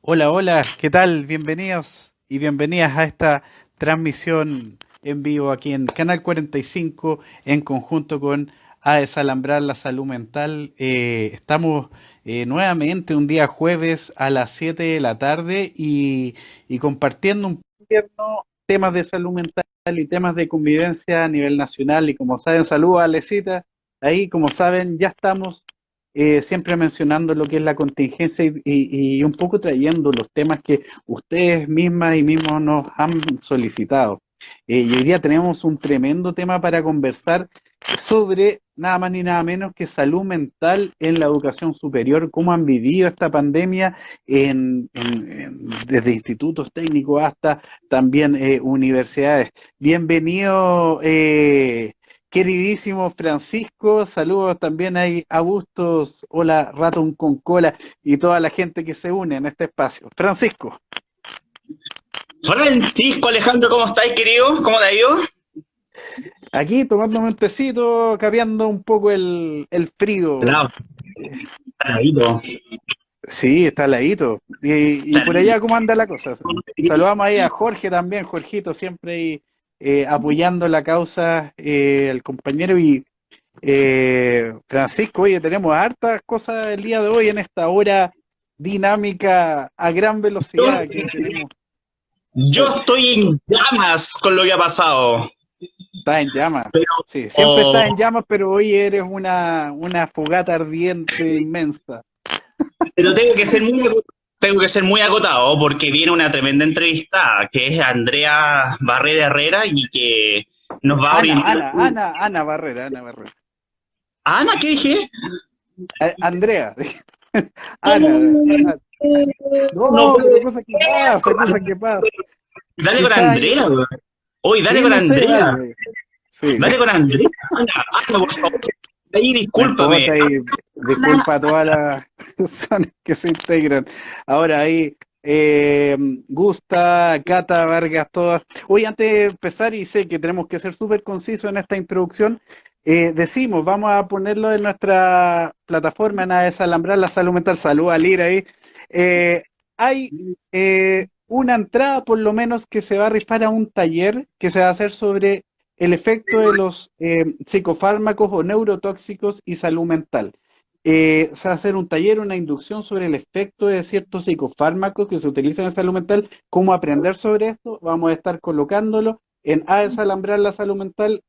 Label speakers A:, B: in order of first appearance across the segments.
A: Hola, hola, ¿qué tal? Bienvenidos y bienvenidas a esta transmisión en vivo aquí en Canal 45 en conjunto con A Desalambrar la Salud Mental. Estamos nuevamente un día jueves a las 7 de la tarde y compartiendo un poco temas de salud mental y temas de convivencia a nivel nacional. Y como saben, saludos a Alecita. Ahí, como saben, ya estamos siempre mencionando lo que es la contingencia y un poco trayendo los temas que ustedes mismas y mismos nos han solicitado. Y hoy día tenemos un tremendo tema para conversar sobre nada más ni nada menos que salud mental en la educación superior, cómo han vivido esta pandemia desde institutos técnicos hasta también universidades. Bienvenido, queridísimo Francisco, saludos también ahí a Bustos, hola Ratón con Cola y toda la gente que se une en este espacio. Francisco,
B: Francisco Alejandro, ¿cómo estáis, querido? ¿Cómo te ha ido?
A: aquí tomándome un tecito, capeando un poco el frío.
B: Helado, heladito,
A: Sí, está heladito. Y por allá,
B: heladito.
A: ¿cómo anda la cosa? Saludamos ahí a Jorge también, Jorgito, siempre ahí apoyando la causa, el compañero y Francisco, oye, tenemos hartas cosas el día de hoy en esta hora dinámica a gran
B: Yo,
A: velocidad. Aquí tenemos,
B: yo
A: eh,
B: estoy en llamas con lo que ha pasado,
A: estás en llamas.
B: pero,
A: Sí, siempre estás
B: oh,
A: en llamas, pero hoy eres una fogata ardiente inmensa.
B: pero tengo que ser muy agotado porque viene una tremenda entrevista que es Andrea Barrera Herrera y que nos va a brindar.
A: Ana Barrera, Ana Barrera.
B: Ana, ¿qué dije?
A: Andrea, Ana,
B: Oh, no
A: no, pero
B: puede
A: cosas que pasan.
B: ser. Dale con
A: Quizás,
B: Andrea, weón. Hoy dale
A: sí,
B: con
A: no sé,
B: Andrea.
A: dale. Sí.
B: Dale con Andrea. Ana, Ana, por favor. Ahí
A: No
B: discúlpame.
A: importa, y disculpa a todas las personas que se integran. Ahora ahí, Gusta, Cata, Vargas, todas. Hoy antes de empezar, y sé que tenemos que ser súper concisos en esta introducción, decimos, vamos a ponerlo en nuestra plataforma, en A Desalambrar la Salud Mental. Salud a Lira ahí. Hay una entrada, por lo menos, que se va a rifar a un taller que se va a hacer sobre el efecto de los psicofármacos o neurotóxicos y salud mental. Se va a hacer un taller, una inducción sobre el efecto de ciertos psicofármacos que se utilizan en salud mental, cómo aprender sobre esto. Vamos a estar colocándolo en A Desalambrar la Salud Mental,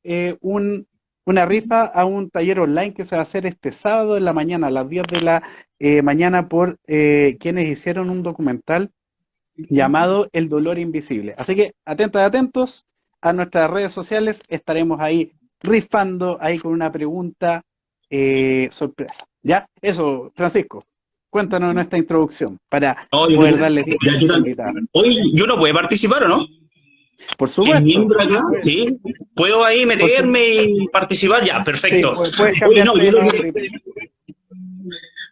A: una rifa a un taller online que se va a hacer este sábado en la mañana, a las 10 de la mañana, por quienes hicieron un documental llamado El Dolor Invisible. Así que atentas, atentos a nuestras redes sociales, estaremos ahí rifando ahí con una pregunta sorpresa. ¿Ya? Eso, Francisco, cuéntanos nuestra introducción para
B: No,
A: poder darle tiempo a nuestra invitada.
B: Oye, ¿yo no puede participar o no?
A: Por
B: ¿Que es
A: supuesto,
B: miembro acá?
A: pues,
B: Sí. ¿Puedo ahí
A: porque
B: meterme y participar? Ya,
A: sí,
B: perfecto.
A: puedes
B: Oye, no,
A: cambiarte de nombre y todo.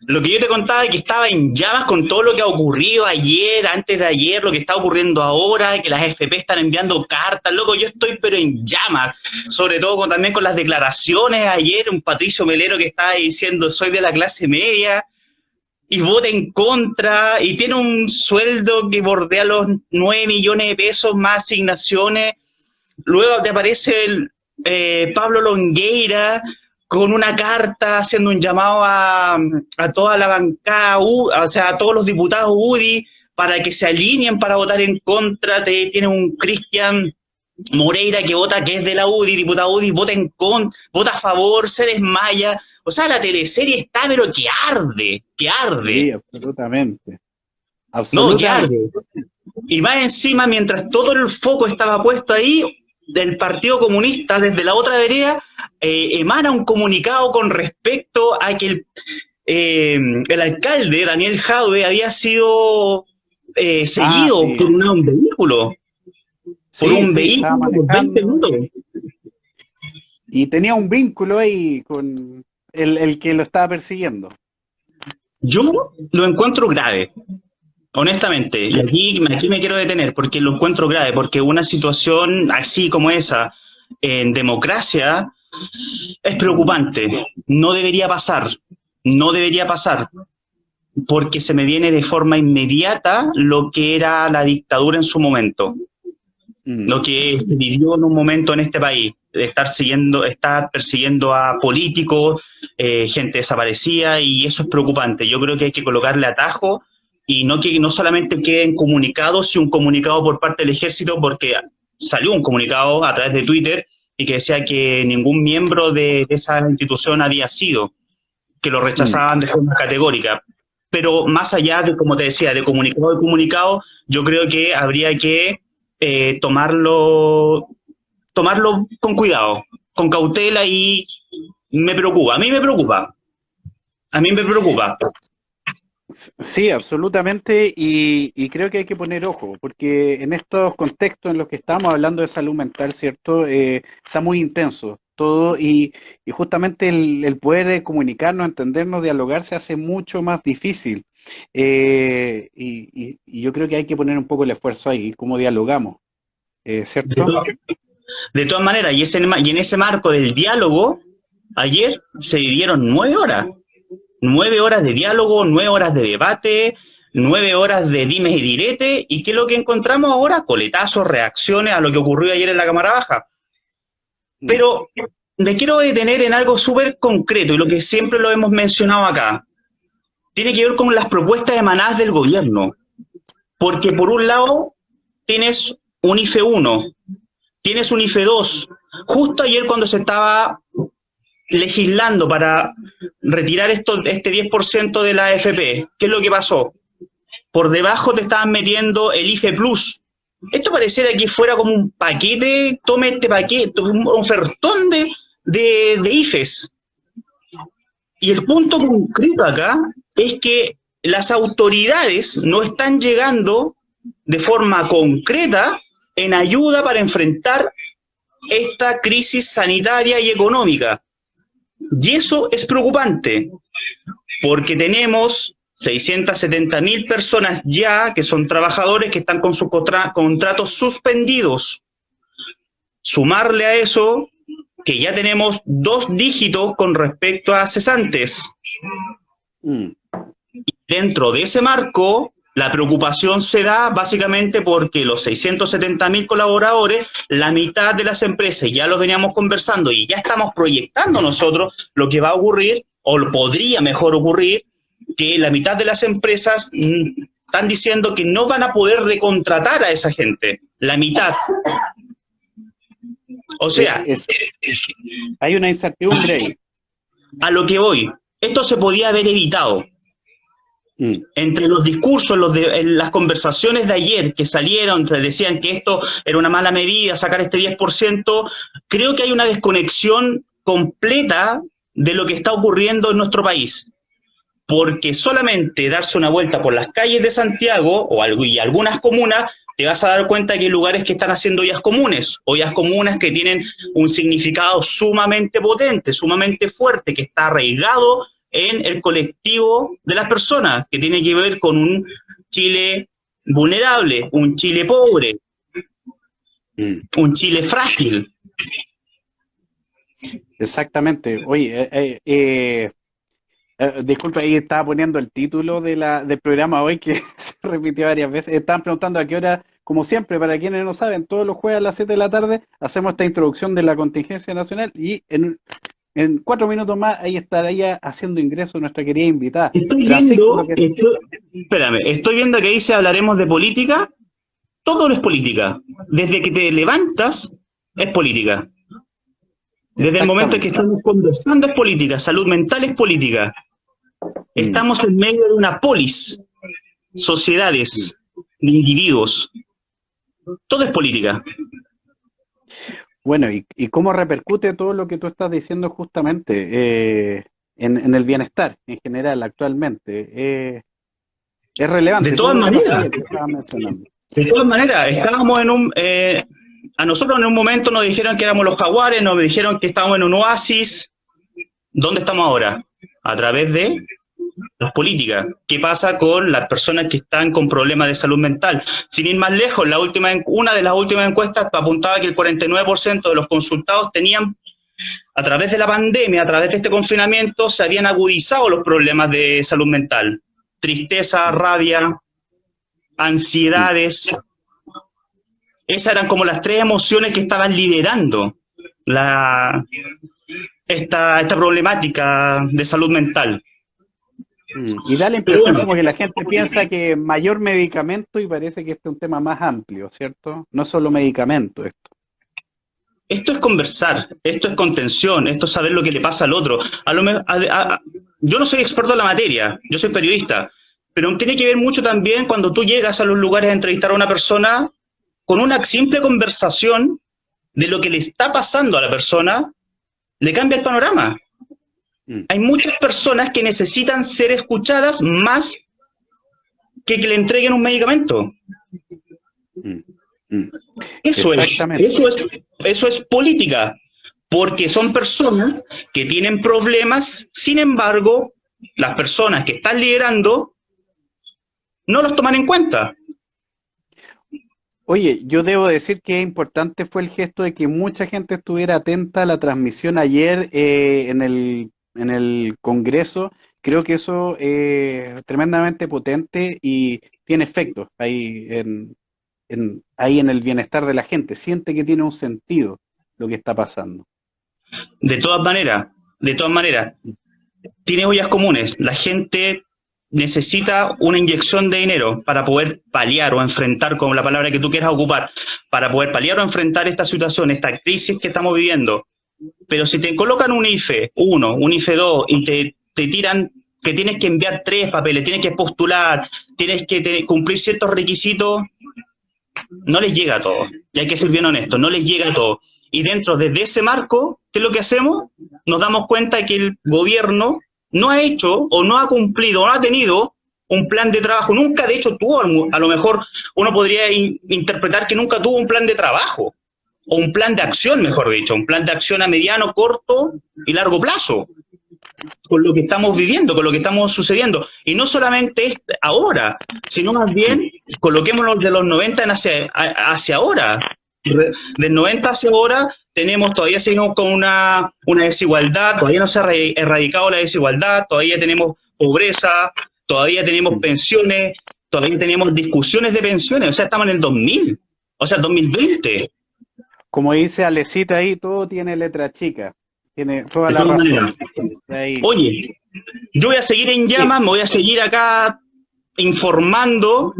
B: lo que yo te contaba es que estaba en llamas con todo lo que ha ocurrido ayer, antes de ayer, lo que está ocurriendo ahora, que las FP están enviando cartas, loco, yo estoy pero en llamas, sobre todo también con las declaraciones ayer, un Patricio Melero que estaba diciendo soy de la clase media, y vota en contra y tiene un sueldo que bordea los 9 millones de pesos más asignaciones. Luego te aparece Pablo Longueira con una carta haciendo un llamado a toda la bancada, o sea, a todos los diputados UDI para que se alineen para votar en contra. Tiene un Cristian Moreira que vota, que es de la UDI, diputado UDI, vota en contra, vota a favor, se desmaya. O sea, la teleserie está, pero que arde, que
A: Sí,
B: arde.
A: absolutamente,
B: No, que arde.
A: absolutamente.
B: Y más encima, mientras todo el foco estaba puesto ahí, del Partido Comunista, desde la otra vereda, emana un comunicado con respecto a que el alcalde, Daniel Jadwe, había sido
A: Ah,
B: seguido
A: sí,
B: por
A: sí,
B: un
A: sí, estaba
B: vehículo por 20
A: manejando
B: minutos.
A: y tenía un vínculo ahí con el que lo estaba persiguiendo.
B: Yo lo encuentro grave, honestamente, y aquí me quiero detener porque lo encuentro grave, porque una situación así como esa en democracia es preocupante, no debería pasar, no debería pasar. porque se me viene de forma inmediata lo que era la dictadura en su momento, lo que se vivió en un momento en este país, de estar persiguiendo a políticos, gente desaparecida, y eso es preocupante. Yo creo que hay que colocarle atajo y no que no solamente queden comunicados, sino un comunicado por parte del ejército, porque salió un comunicado a través de Twitter y que decía que ningún miembro de esa institución había sido, que lo rechazaban de forma categórica. Pero más allá de, como te decía, de comunicado, yo creo que habría que tomarlo con cuidado, con cautela, y me preocupa, a mí me preocupa.
A: Sí, absolutamente, y creo que hay que poner ojo, porque en estos contextos en los que estamos hablando de salud mental, ¿cierto? Está muy intenso todo, y justamente el poder de comunicarnos, entendernos, dialogar se hace mucho más difícil. Y yo creo que hay que poner un poco el esfuerzo ahí, cómo dialogamos,
B: De,
A: ¿cierto?
B: to de todas maneras, y en ese marco del diálogo, ayer se dieron 9 horas. 9 horas de diálogo, 9 horas de debate, 9 horas de dimes y diretes. ¿Y qué es lo que encontramos ahora? Coletazos, reacciones a lo que ocurrió ayer en la Cámara Baja.
A: Mm,
B: Pero me quiero detener en algo súper concreto, y lo que siempre lo hemos mencionado acá. Tiene que ver con las propuestas emanadas del gobierno. Porque por un lado tienes un IFE 1, tienes un IFE 2. Justo ayer, cuando se estaba legislando para retirar este 10% de la AFP, ¿qué es lo que pasó? Por debajo te estaban metiendo el IFE Plus. Esto pareciera que fuera como un paquete, tome este paquete, un ofertón de IFES. Y el punto concreto acá es que las autoridades no están llegando de forma concreta en ayuda para enfrentar esta crisis sanitaria y económica. Y eso es preocupante, porque tenemos 670.000 personas ya que son trabajadores que están con sus contratos suspendidos. Sumarle a eso que ya tenemos 2 dígitos con respecto a cesantes.
A: mm.
B: Dentro de ese marco, la preocupación se da básicamente porque los 670.000 colaboradores, la mitad de las empresas, ya los veníamos conversando y ya estamos proyectando nosotros lo que va a ocurrir, o lo podría mejor ocurrir, que la mitad de las empresas están diciendo que no van a poder recontratar a esa gente. La mitad. O sea,
A: Hay una incertidumbre ahí.
B: a lo que voy, esto se podía haber evitado. Entre los discursos, en las conversaciones de ayer que salieron, decían que esto era una mala medida, sacar este 10%, creo que hay una desconexión completa de lo que está ocurriendo en nuestro país. Porque solamente darse una vuelta por las calles de Santiago y algunas comunas, te vas a dar cuenta que hay lugares que están haciendo ollas comunes que tienen un significado sumamente potente, sumamente fuerte, que está arraigado en el colectivo de las personas, que tiene que ver con un Chile vulnerable, un Chile pobre, un Chile frágil.
A: Exactamente. Oye, disculpa, ahí estaba poniendo el título del programa hoy que se repitió varias veces. Estaban preguntando a qué hora, como siempre, para quienes no saben, todos los jueves a las 7 de la tarde hacemos esta introducción de la contingencia nacional, y en 4 minutos más ahí estaría haciendo ingreso nuestra querida invitada.
B: Estoy viendo que dice hablaremos de política. Todo es política. Desde que te levantas es política. Desde el momento en que estamos conversando es política. Salud mental es política. Estamos en medio de una polis, sociedades, de individuos. Todo es política.
A: Bueno, ¿y cómo repercute todo lo que tú estás diciendo justamente en el bienestar en general actualmente? Es relevante.
B: De todas maneras, estábamos a nosotros en un momento nos dijeron que éramos los jaguares, nos dijeron que estábamos en un oasis. ¿Dónde estamos ahora? A través de las políticas. ¿Qué pasa con las personas que están con problemas de salud mental? Sin ir más lejos, una de las últimas encuestas apuntaba que el 49% de los consultados tenían, a través de la pandemia, a través de este confinamiento, se habían agudizado los problemas de salud mental. tristeza, rabia, ansiedades. Esas eran como las tres emociones que estaban liderando esta problemática de salud mental.
A: Y da la
B: Pero
A: impresión
B: bueno,
A: como que la gente piensa que mayor medicamento y parece que este es un tema más amplio, ¿cierto? No solo medicamento esto.
B: esto es conversar, esto es contención, esto es saber lo que le pasa al otro. Yo no soy experto en la materia, yo soy periodista, pero tiene que ver mucho también cuando tú llegas a los lugares a entrevistar a una persona con una simple conversación de lo que le está pasando a la persona, le cambia el panorama.
A: Mm,
B: Hay muchas personas que necesitan ser escuchadas más que le entreguen un medicamento.
A: mm, mm.
B: Eso es,
A: Exactamente.
B: eso es, eso es política, porque son personas que tienen problemas, sin embargo, las personas que están liderando no los toman en cuenta.
A: Oye, yo debo decir que importante fue el gesto de que mucha gente estuviera atenta a la transmisión ayer en el Congreso. Creo que eso es tremendamente potente y tiene efectos ahí en el bienestar de la gente. Siente que tiene un sentido lo que está pasando.
B: De todas maneras, tiene ollas comunes. La gente necesita una inyección de dinero para poder paliar o enfrentar, con la palabra que tú quieras ocupar, para poder paliar o enfrentar esta situación, esta crisis que estamos viviendo. Pero si te colocan un IFE 1, un IFE 2 y te tiran que tienes que enviar 3 papeles, tienes que postular, tienes que cumplir ciertos requisitos, no les llega a todo. Y hay que ser bien honestos, no les llega a todo. Y dentro de ese marco, ¿qué es lo que hacemos? Nos damos cuenta de que el gobierno no ha hecho o no ha cumplido o no ha tenido un plan de trabajo. Nunca, de hecho, tuvo, a lo mejor uno podría interpretar que nunca tuvo un plan de trabajo o un plan de acción, mejor dicho, un plan de acción a mediano, corto y largo plazo, con lo que estamos viviendo, con lo que estamos sucediendo. Y no solamente ahora, sino más bien coloquémonos de los 90 hacia ahora. Del 90 hacia ahora todavía seguimos con una desigualdad, todavía no se ha erradicado la desigualdad, todavía tenemos pobreza, todavía tenemos pensiones, todavía tenemos discusiones de pensiones, o sea, estamos en el 2000, o sea, el 2020.
A: Como dice Alecita ahí, todo tiene letra chica. Tiene toda
B: De
A: la
B: todas
A: razón.
B: maneras.
A: Ahí.
B: Oye, yo voy a seguir en llamas, me voy a seguir acá informando,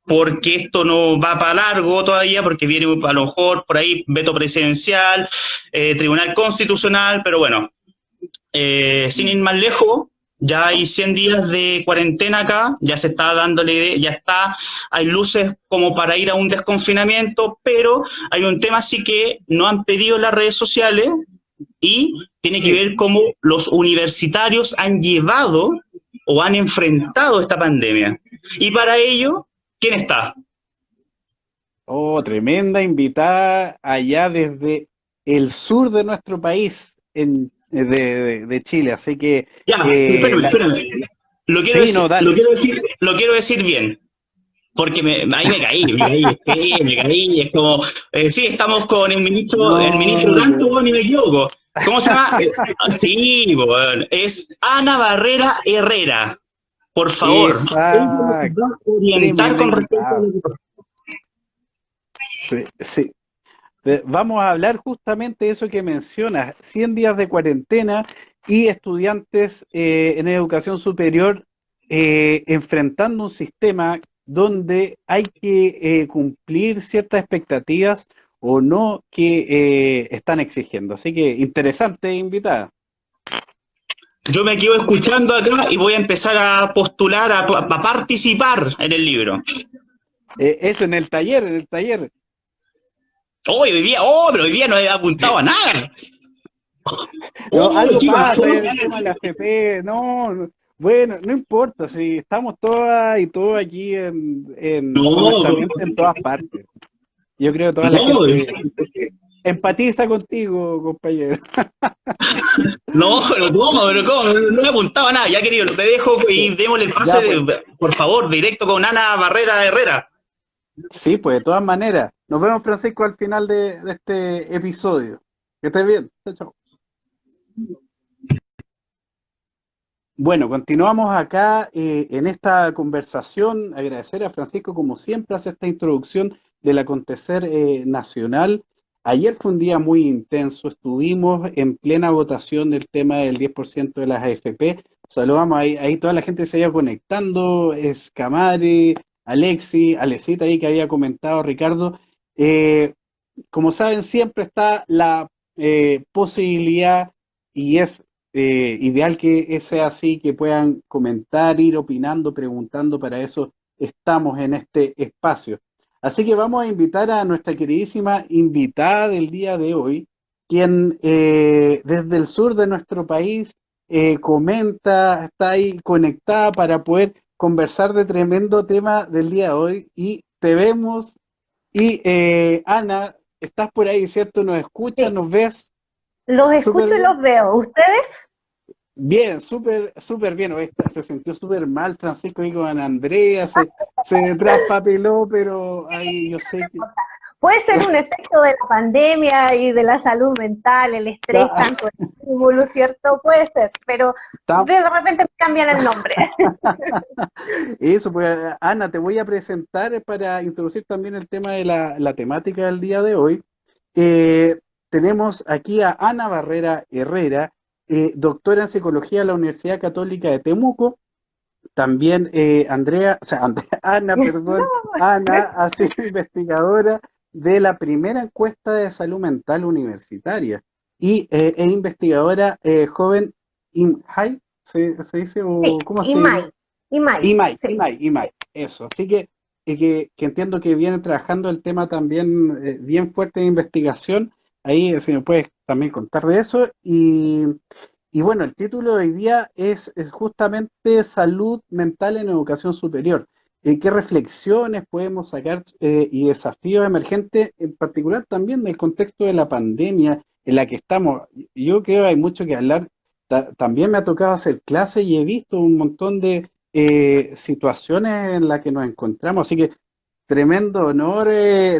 B: porque esto no va para largo todavía, porque viene a lo mejor por ahí veto presidencial, Tribunal Constitucional, pero bueno, sin ir más lejos, ya hay 100 días de cuarentena acá, ya se está dándole, ya está, hay luces como para ir a un desconfinamiento, pero hay un tema sí que no han pedido en las redes sociales y tiene que ver cómo los universitarios han llevado o han enfrentado esta pandemia. Y para ello, ¿quién está?
A: Oh, tremenda invitada allá desde el sur de nuestro país, de Chile. Así que,
B: Ya, espérame.
A: sí, no, dale.
B: Lo quiero decir bien, porque ahí me caí, es como, sí, estamos con el ministro
A: No,
B: tanto, ni me equivoco. ¿Cómo se llama? Sí, bueno, es Ana Barrera Herrera. Por favor, ella nos
A: exacto.
B: va a orientar
A: Tremenda
B: con respecto a
A: invitada.
B: lo que pasa.
A: Sí, sí. Vamos a hablar justamente de eso que mencionas, 100 días de cuarentena y estudiantes en educación superior enfrentando un sistema donde hay que cumplir ciertas expectativas o no que están exigiendo. Así que interesante invitada.
B: Yo me quedo escuchando acá y voy a empezar a postular, a participar en el libro.
A: Eso en el taller, en el taller.
B: Pero hoy día no he apuntado a nada.
A: No, algo
B: ¿Qué pasó?
A: pasa, el tema de la FP, no, bueno, no importa, si estamos todas y todos aquí con nuestra
B: No,
A: mente en todas partes. Yo creo que toda la
B: no,
A: gente empatiza contigo, compañero.
B: pero ¿cómo? No he apuntado a nada. Ya, querido, te dejo y démosle el pase,
A: Ya, pues,
B: por favor, directo con Ana Barrera Herrera.
A: sí, pues, de todas maneras. Nos vemos, Francisco, al final de este episodio. Que estés bien. Chao, chao. Bueno, continuamos acá en esta conversación. Agradecer a Francisco, como siempre, hace esta introducción del acontecer nacional. Ayer fue un día muy intenso, estuvimos en plena votación del tema del 10% de las AFP. Saludamos ahí toda la gente se iba conectando, Escamare, Alexi, Alecita ahí que había comentado Ricardo. Eh, Como saben, siempre está la posibilidad y es ideal que sea así, que puedan comentar, ir opinando, preguntando, para eso estamos en este espacio. Así que vamos a invitar a nuestra queridísima invitada del día de hoy, quien desde el sur de nuestro país comenta, está ahí conectada para poder conversar de tremendo tema del día de hoy y te vemos. Y Ana, estás por ahí, ¿cierto? ¿Nos escuchas?
C: Sí,
A: ¿Nos ves?
C: los
A: Súper
C: escucho y
A: bien.
C: los veo. ¿Ustedes?
A: Bien, súper bien. Oye, se sintió súper mal Francisco y con Andrea, se traspapeló, pero ahí yo sé que
C: Puede ser un efecto de la pandemia y de la salud mental, el estrés,
A: está,
C: tanto el estímulo, ¿cierto? Puede ser, pero
A: está-
C: de repente me cambian el nombre.
A: eso, pues Ana, te voy a presentar para introducir también el tema de la temática del día de hoy. Eh, Tenemos aquí a Ana Barrera Herrera, doctora en psicología de la Universidad Católica de Temuco. También Andrea, o sea, Ana, perdón, Ana ha sido investigadora de la primera encuesta de salud mental universitaria y es investigadora joven IMHAI, ¿se dice? ¿O
C: Sí,
A: cómo se llama?
C: IMAI, IMAI,
A: IMAI,
C: sí.
A: IMAI, IMAI, eso. Así que entiendo que viene trabajando el tema también bien fuerte de investigación. Ahí, si me puedes también contar de eso. Y bueno, el título de hoy día es justamente Salud Mental en Educación Superior. ¿Qué reflexiones podemos sacar y desafíos emergentes, en particular también del contexto de la pandemia en la que estamos? Yo creo que hay mucho que hablar. También me ha tocado hacer clases y he visto un montón de situaciones en las que nos encontramos. Así que tremendo honor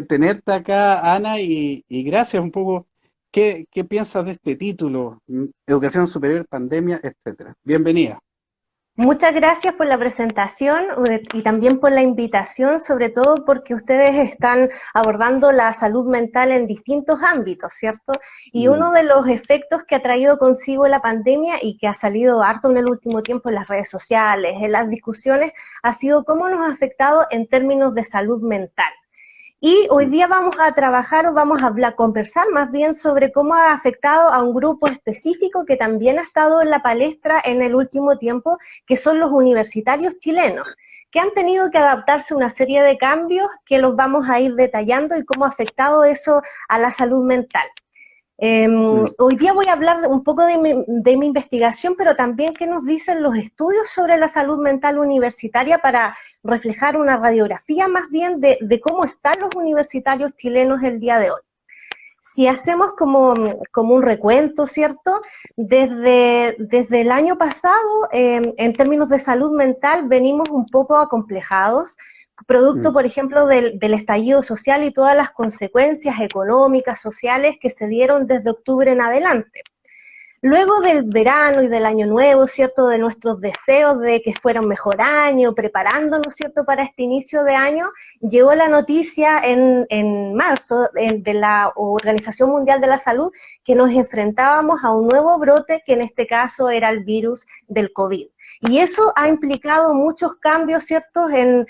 A: tenerte acá, Ana, y gracias un poco. ¿Qué piensas de este título? Educación superior, pandemia, etcétera. Bienvenida.
C: Muchas gracias por la presentación y también por la invitación, sobre todo porque ustedes están abordando la salud mental en distintos ámbitos, ¿cierto? Y
A: Mm,
C: uno de los efectos que ha traído consigo la pandemia y que ha salido harto en el último tiempo en las redes sociales, en las discusiones, ha sido cómo nos ha afectado en términos de salud mental. Y hoy
A: mm,
C: día vamos a trabajar o vamos a hablar, conversar más bien sobre cómo ha afectado a un grupo específico que también ha estado en la palestra en el último tiempo, que son los universitarios chilenos, que han tenido que adaptarse a una serie de cambios que los vamos a ir detallando y cómo ha afectado eso a la salud mental.
A: mm.
C: Hoy día voy a hablar un poco de mi investigación, pero también qué nos dicen los estudios sobre la salud mental universitaria para reflejar una radiografía más bien de cómo están los universitarios chilenos el día de hoy. Si hacemos como un recuento, ¿cierto? Desde el año pasado, en términos de salud mental, venimos un poco acomplejados, producto,
A: Mm.
C: por ejemplo, del estallido social y todas las consecuencias económicas, sociales que se dieron desde octubre en adelante. Luego del verano y del año nuevo, ¿cierto? De nuestros deseos de que fuera un mejor año, preparándonos, ¿cierto? Para este inicio de año, llegó la noticia en marzo de la Organización Mundial de la Salud que nos enfrentábamos a un nuevo brote que en este caso era el virus del COVID. Y eso ha implicado muchos cambios, ¿cierto? En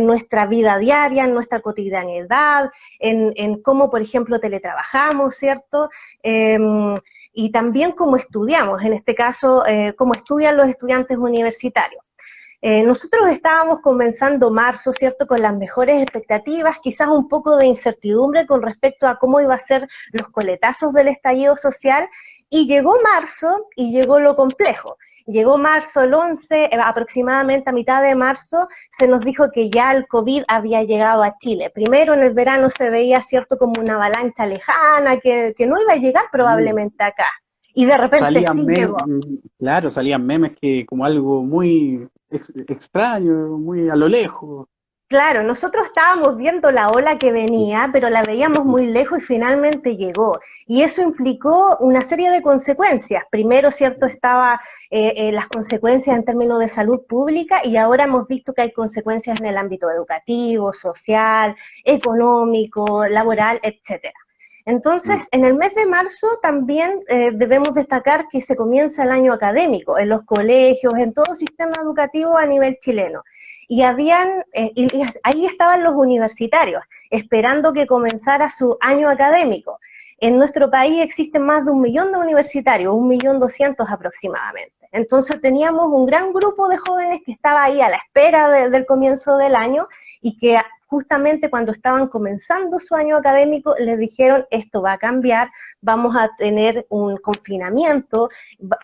C: nuestra vida diaria, en nuestra cotidianidad, en cómo, por ejemplo, teletrabajamos, ¿cierto? Y también cómo estudiamos, en este caso, cómo estudian los estudiantes universitarios. Nosotros estábamos comenzando marzo, ¿cierto?, con las mejores expectativas, quizás un poco de incertidumbre con respecto a cómo iba a ser los coletazos del estallido social, y llegó marzo y llegó lo complejo. Llegó marzo el 11, aproximadamente a mitad de marzo, se nos dijo que ya el COVID había llegado a Chile. Primero en el verano se veía, ¿cierto?, como una avalancha lejana que no iba a llegar
A: Sí,
C: probablemente acá. Y de repente
A: salían
C: sí
A: memes,
C: llegó.
A: claro, salían memes que como algo muy extraño, muy a lo lejos.
C: Claro, nosotros estábamos viendo la ola que venía, pero la veíamos muy lejos y finalmente llegó. Y eso implicó una serie de consecuencias. Primero, cierto, estaba las consecuencias en términos de salud pública y ahora hemos visto que hay consecuencias en el ámbito educativo, social, económico, laboral, etcétera. Entonces, en el mes de marzo también debemos destacar que se comienza el año académico en los colegios, en todo el sistema educativo a nivel chileno. Y ahí estaban los universitarios, esperando que comenzara su año académico. En nuestro país existen más de 1 millón de universitarios, 1.200.000 aproximadamente. Entonces teníamos un gran grupo de jóvenes que estaba ahí a la espera del comienzo del año y que justamente cuando estaban comenzando su año académico les dijeron esto va a cambiar, vamos a tener un confinamiento,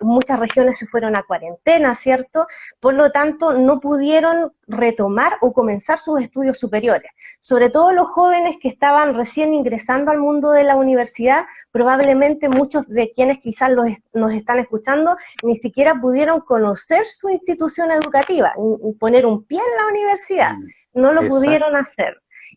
C: muchas regiones se fueron a cuarentena, ¿cierto? Por lo tanto, no pudieron retomar o comenzar sus estudios superiores. Sobre todo los jóvenes que estaban recién ingresando al mundo de la universidad, probablemente muchos de quienes quizás nos están escuchando ni siquiera pudieron conocer su institución educativa, ni poner un pie en la universidad, no lo pudieron hacer.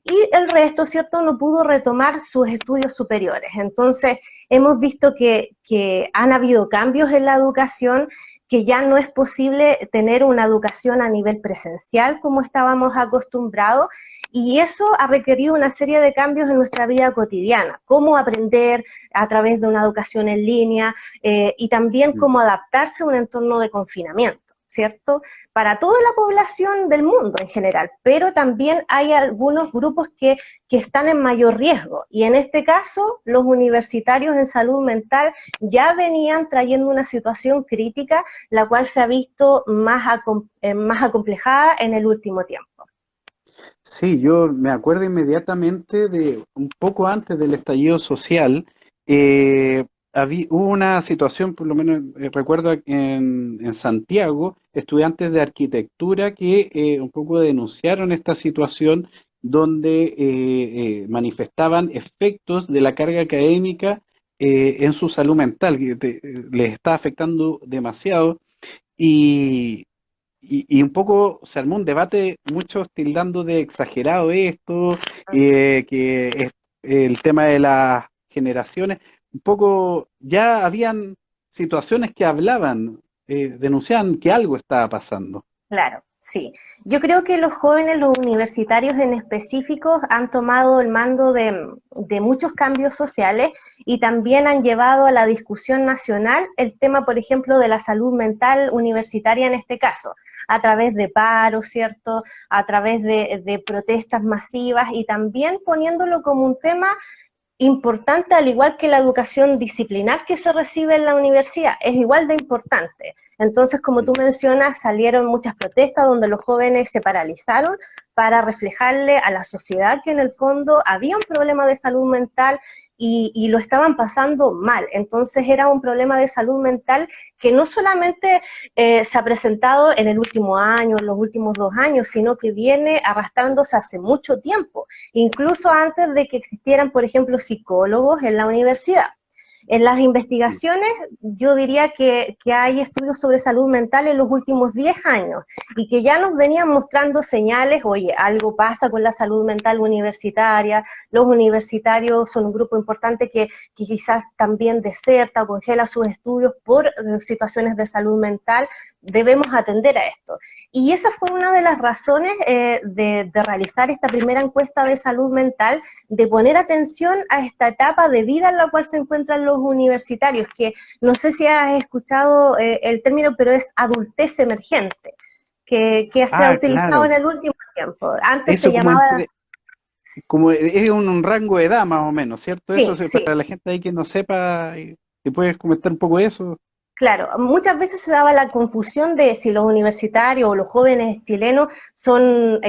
C: Y el resto, ¿cierto?, no pudo retomar sus estudios superiores. Entonces, hemos visto que han habido cambios en la educación, que ya no es posible tener una educación a nivel presencial como estábamos acostumbrados, y eso ha requerido una serie de cambios en nuestra vida cotidiana, cómo aprender a través de una educación en línea y también cómo adaptarse a un entorno de confinamiento, ¿cierto? Para toda la población del mundo en general, pero también hay algunos grupos que están en mayor riesgo, y en este caso los universitarios en salud mental ya venían trayendo una situación crítica, la cual se ha visto más acomplejada en el último tiempo.
A: Sí, yo me acuerdo inmediatamente de un poco antes del estallido social, hubo una situación, por lo menos recuerdo en Santiago, estudiantes de arquitectura que un poco denunciaron esta situación donde manifestaban efectos de la carga académica en su salud mental, que les está afectando demasiado. Y un poco se armó un debate, muchos tildando de exagerado esto, que es el tema de las generaciones. Un poco ya habían situaciones que hablaban, denunciaban que algo estaba pasando.
C: Claro, sí. Yo creo que los jóvenes, los universitarios en específico, han tomado el mando de muchos cambios sociales y también han llevado a la discusión nacional el tema, por ejemplo, de la salud mental universitaria en este caso, a través de paros, ¿cierto? A través de protestas masivas y también poniéndolo como un tema importante, al igual que la educación disciplinar que se recibe en la universidad, es igual de importante. Entonces, como tú mencionas, salieron muchas protestas donde los jóvenes se paralizaron para reflejarle a la sociedad que en el fondo había un problema de salud mental y lo estaban pasando mal. Entonces era un problema de salud mental que no solamente se ha presentado en el último año, en los últimos 2 años, sino que viene arrastrándose hace mucho tiempo, incluso antes de que existieran, por ejemplo, psicólogos en la universidad. En las investigaciones, yo diría que hay estudios sobre salud mental en los últimos 10 años y que ya nos venían mostrando señales, oye, algo pasa con la salud mental universitaria, los universitarios son un grupo importante que quizás también deserta o congela sus estudios por situaciones de salud mental, debemos atender a esto. Y esa fue una de las razones de realizar esta primera encuesta de salud mental, de poner atención a esta etapa de vida en la cual se encuentran los universitarios, que no sé si has escuchado el término, pero es adultez emergente, que se ha utilizado
A: Claro.
C: en el último tiempo. Antes
A: Eso
C: se llamaba...
A: como es un rango de edad más o menos, ¿cierto? Eso
C: Sí, sí.
A: para la gente ahí que no sepa, ¿te puedes comentar un poco eso?
C: Claro, muchas veces se daba la confusión de si los universitarios o los jóvenes chilenos son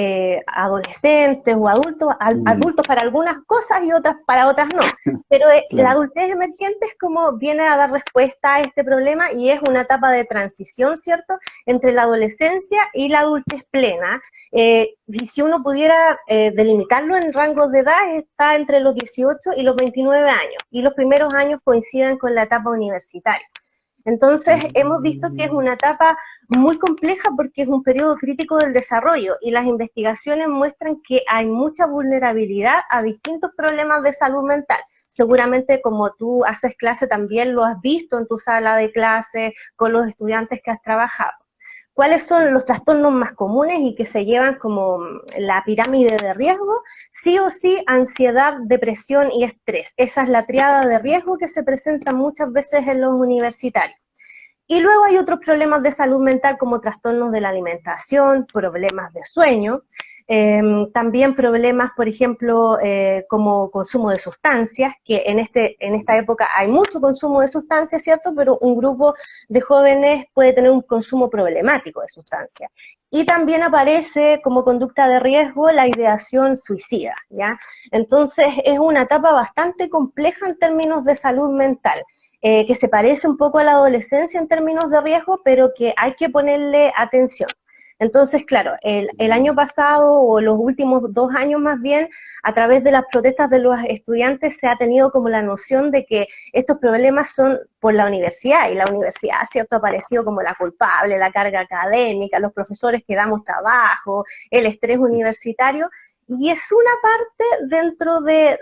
C: adolescentes o adultos, adultos para algunas cosas y otras para otras no. Pero la
A: Claro.
C: adultez emergente es como viene a dar respuesta a este problema y es una etapa de transición, ¿cierto?, entre la adolescencia y la adultez plena. Y si uno pudiera delimitarlo en rangos de edad, está entre los 18 y los 29 años. Y los primeros años coinciden con la etapa universitaria. Entonces, hemos visto que es una etapa muy compleja porque es un periodo crítico del desarrollo y las investigaciones muestran que hay mucha vulnerabilidad a distintos problemas de salud mental. Seguramente como tú haces clase también lo has visto en tu sala de clase con los estudiantes que has trabajado. ¿Cuáles son los trastornos más comunes y que se llevan como la pirámide de riesgo? Sí o sí, ansiedad, depresión y estrés. Esa es la triada de riesgo que se presenta muchas veces en los universitarios. Y luego hay otros problemas de salud mental como trastornos de la alimentación, problemas de sueño, también problemas, por ejemplo, como consumo de sustancias, que en esta época hay mucho consumo de sustancias, ¿cierto? Pero un grupo de jóvenes puede tener un consumo problemático de sustancias. Y también aparece como conducta de riesgo la ideación suicida, ¿ya? Entonces es una etapa bastante compleja en términos de salud mental. Que se parece un poco a la adolescencia en términos de riesgo, pero que hay que ponerle atención. Entonces, claro, el año pasado o los últimos 2 años más bien, a través de las protestas de los estudiantes se ha tenido como la noción de que estos problemas son por la universidad, y la universidad, ¿cierto?, ha aparecido como la culpable, la carga académica, los profesores que damos trabajo, el estrés universitario, y es una parte dentro de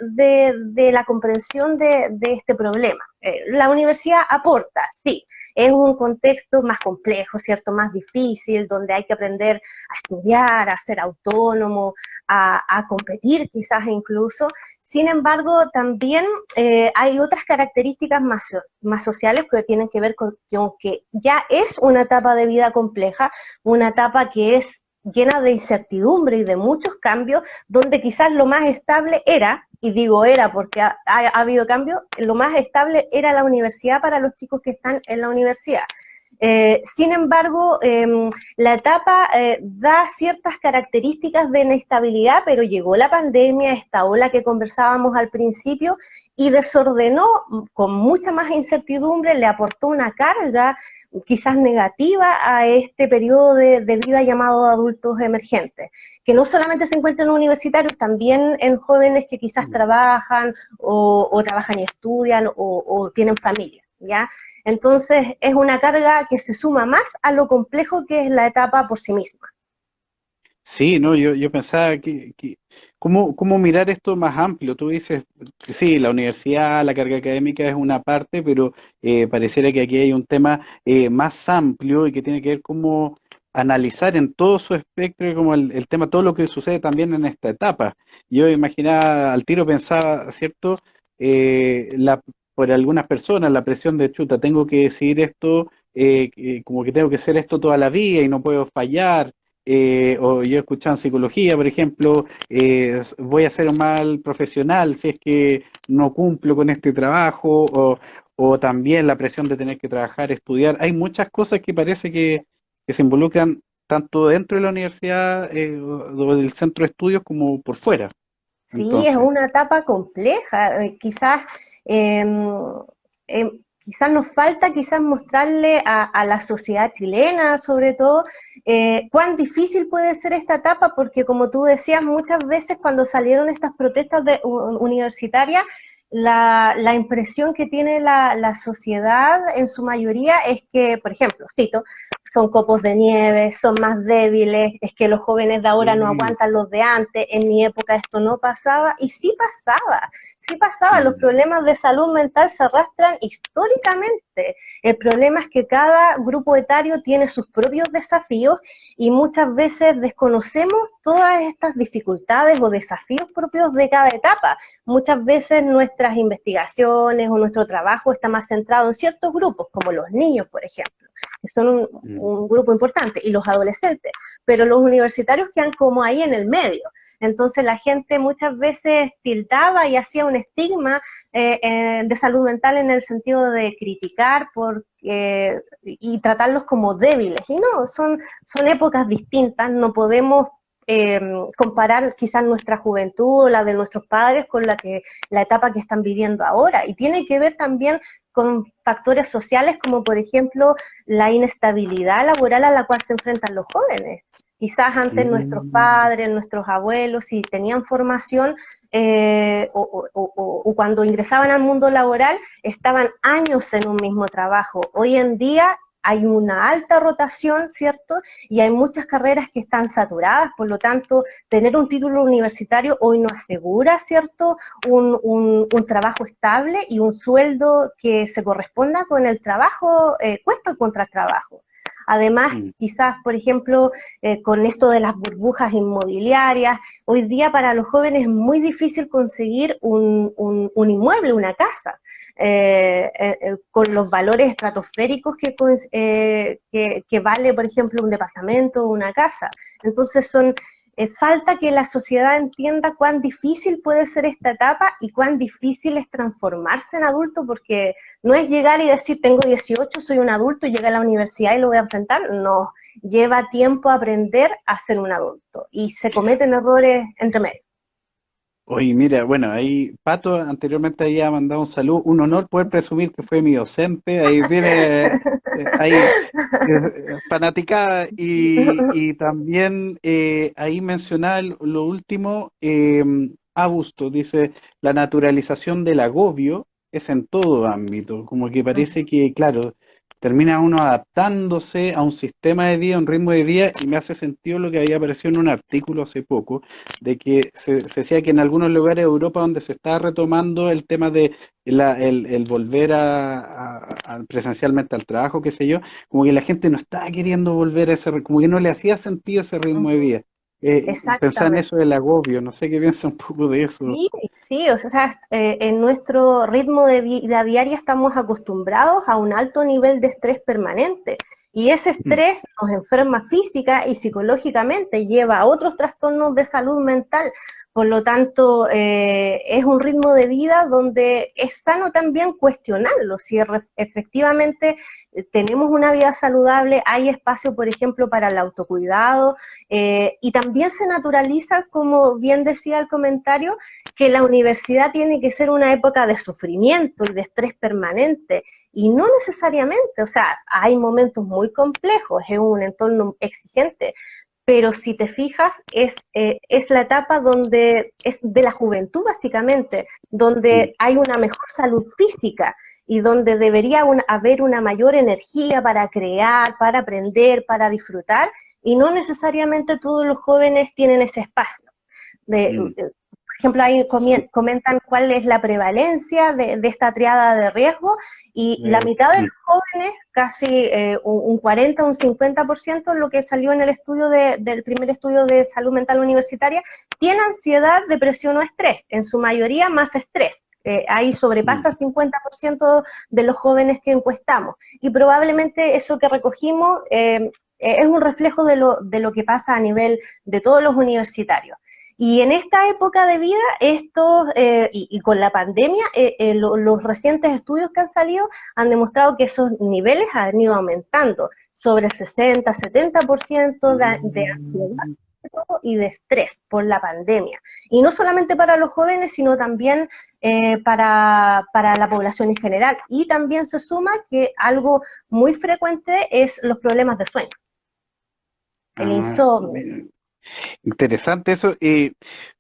C: la comprensión de este problema. La universidad aporta, sí, es un contexto más complejo, ¿cierto? Más difícil, donde hay que aprender a estudiar, a ser autónomo, a competir quizás incluso. Sin embargo, también hay otras características más sociales que tienen que ver con que ya es una etapa de vida compleja, una etapa que es llena de incertidumbre y de muchos cambios, donde quizás lo más estable era, y digo era porque ha habido cambios, lo más estable era la universidad para los chicos que están en la universidad. Sin embargo, la etapa da ciertas características de inestabilidad, pero llegó la pandemia, esta ola que conversábamos al principio, y desordenó con mucha más incertidumbre, le aportó una carga quizás negativa a este periodo de vida llamado adultos emergentes, que no solamente se encuentran en universitarios, también en jóvenes que quizás trabajan o trabajan y estudian o tienen familia, ¿ya? Entonces es una carga que se suma más a lo complejo que es la etapa por sí misma.
A: Sí, no, yo pensaba que ¿cómo mirar esto más amplio? Tú dices que sí, la universidad, la carga académica es una parte, pero pareciera que aquí hay un tema más amplio y que tiene que ver cómo analizar en todo su espectro, como el tema, todo lo que sucede también en esta etapa. Yo imaginaba, al tiro pensaba, ¿cierto? Por algunas personas, la presión de chuta, tengo que decidir esto, como que tengo que hacer esto toda la vida y no puedo fallar o yo he escuchado en psicología, por ejemplo, voy a ser un mal profesional si es que no cumplo con este trabajo, o también la presión de tener que trabajar, estudiar. Hay muchas cosas que parece que se involucran tanto dentro de la universidad o del centro de estudios como por fuera.
C: Sí, es
A: Entonces,
C: una etapa compleja. Eh, quizás nos falta quizás mostrarle a la sociedad chilena, sobre todo, cuán difícil puede ser esta etapa, porque como tú decías, muchas veces cuando salieron estas protestas universitarias, la impresión que tiene la sociedad en su mayoría es que, por ejemplo, cito, son copos de nieve, son más débiles, es que los jóvenes de ahora no
A: sí,
C: aguantan los de antes, en mi época esto no pasaba, y sí pasaba, los problemas de salud mental se arrastran históricamente. El problema es que cada grupo etario tiene sus propios desafíos y muchas veces desconocemos todas estas dificultades o desafíos propios de cada etapa. Muchas veces nuestras investigaciones o nuestro trabajo está más centrado en ciertos grupos, como los niños, por ejemplo, que son un grupo importante, y los adolescentes, pero los universitarios quedan como ahí en el medio. Entonces la gente muchas veces tildaba y hacía un estigma de salud mental en el sentido de criticar y tratarlos como débiles. Y no, son épocas distintas, no podemos comparar quizás nuestra juventud o la de nuestros padres con la etapa que están viviendo ahora. Y tiene que ver también con factores sociales como por ejemplo la inestabilidad laboral a la cual se enfrentan los jóvenes. Quizás antes nuestros
A: Mm.
C: padres, nuestros abuelos, si tenían formación o cuando ingresaban al mundo laboral, estaban años en un mismo trabajo. Hoy en día hay una alta rotación, ¿cierto? Y hay muchas carreras que están saturadas, por lo tanto, tener un título universitario hoy no asegura, ¿cierto? Un trabajo estable y un sueldo que se corresponda con el trabajo, puesto contra trabajo. Además,
A: Mm.
C: quizás, por ejemplo, con esto de las burbujas inmobiliarias, hoy día para los jóvenes es muy difícil conseguir un inmueble, una casa. Con los valores estratosféricos que vale, por ejemplo, un departamento o una casa. Entonces falta que la sociedad entienda cuán difícil puede ser esta etapa y cuán difícil es transformarse en adulto, porque no es llegar y decir, tengo 18, soy un adulto, y llegué a la universidad y lo voy a enfrentar. No, lleva tiempo aprender a ser un adulto y se cometen errores entre medio.
A: Oye, mira, bueno, ahí Pato anteriormente había mandado un saludo, un honor poder presumir que fue mi docente, ahí tiene, ahí, fanaticada, y también ahí mencionaba lo último, Augusto, dice, la naturalización del agobio es en todo ámbito, como que parece que, claro, termina uno adaptándose a un sistema de vida, un ritmo de vida, y me hace sentido lo que había aparecido en un artículo hace poco de que se decía que en algunos lugares de Europa donde se está retomando el tema de el volver presencialmente al trabajo, qué sé yo, como que la gente no estaba queriendo volver a ese, como que no le hacía sentido ese ritmo de vida. Pensaba en
C: Exactamente.
A: eso del agobio, no sé qué piensa un poco de eso.
C: Sí, sí, o sea, en nuestro ritmo de vida diaria estamos acostumbrados a un alto nivel de estrés permanente y ese
A: Mm.
C: estrés nos enferma física y psicológicamente, lleva a otros trastornos de salud mental. Por lo tanto, es un ritmo de vida donde es sano también cuestionarlo. Si efectivamente tenemos una vida saludable, hay espacio, por ejemplo, para el autocuidado, y también se naturaliza, como bien decía el comentario, que la universidad tiene que ser una época de sufrimiento y de estrés permanente, y no necesariamente, o sea, hay momentos muy complejos, es un entorno exigente, pero si te fijas, es la etapa donde es de la juventud básicamente,
A: Mm.
C: donde hay una mejor salud física y donde debería haber una mayor energía para crear, para aprender, para disfrutar, y no necesariamente todos los jóvenes tienen ese espacio.
A: Mm.
C: Por ejemplo, ahí
A: Sí.
C: comentan cuál es la prevalencia de esta triada de riesgo, y la mitad de
A: Mm.
C: los jóvenes, casi un 40, un 50%, lo que salió en el estudio del primer estudio de salud mental universitaria, tiene ansiedad, depresión o estrés, en su mayoría más estrés. Ahí
A: Mm.
C: sobrepasa el 50% de los jóvenes que encuestamos. Y probablemente eso que recogimos es un reflejo de lo que pasa a nivel de todos los universitarios. Y en esta época de vida, y con la pandemia, los recientes estudios que han salido han demostrado que esos niveles han ido aumentando, sobre el 60-70% de ansiedad
A: Mm.
C: y de estrés por la pandemia. Y no solamente para los jóvenes, sino también para la población en general. Y también se suma que algo muy frecuente es los problemas de sueño, el
A: Ah,
C: insomnio.
A: mira. Interesante eso.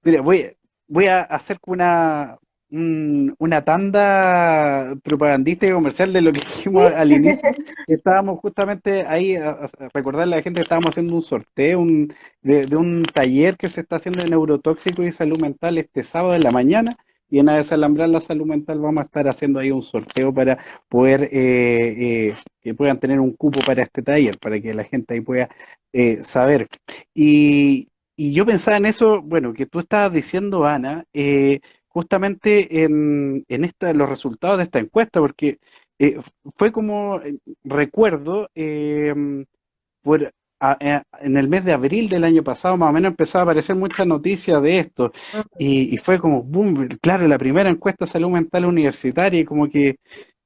A: Mira, voy a hacer como una tanda propagandista y comercial de lo que dijimos al inicio. Estábamos justamente ahí a recordarle a la gente que estábamos haciendo un sorteo de un taller que se está haciendo de neurotóxico y salud mental este sábado en la mañana. Y en Desalambrar la Salud Mental vamos a estar haciendo ahí un sorteo para poder que puedan tener un cupo para este taller, para que la gente ahí pueda saber. Y, y yo pensaba en eso, bueno, que tú estabas diciendo, Ana, justamente en los resultados de esta encuesta, porque fue como, recuerdo, en el mes de abril del año pasado, más o menos, empezó a aparecer muchas noticias de esto, y fue como, boom, claro, la primera encuesta de salud mental universitaria, y como que,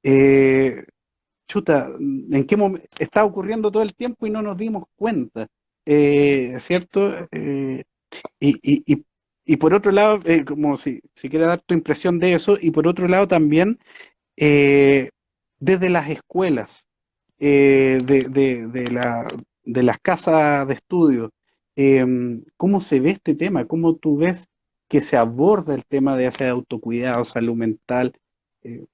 A: eh, chuta, ¿en qué momento está ocurriendo todo el tiempo y no nos dimos cuenta? ¿Cierto? Y por otro lado, como si quieres dar tu impresión de eso, y por otro lado también, eh, desde las escuelas, de las casas de estudio, ¿Cómo se ve este tema? ¿Cómo tú ves que se aborda el tema de ese autocuidado, salud mental? Eh,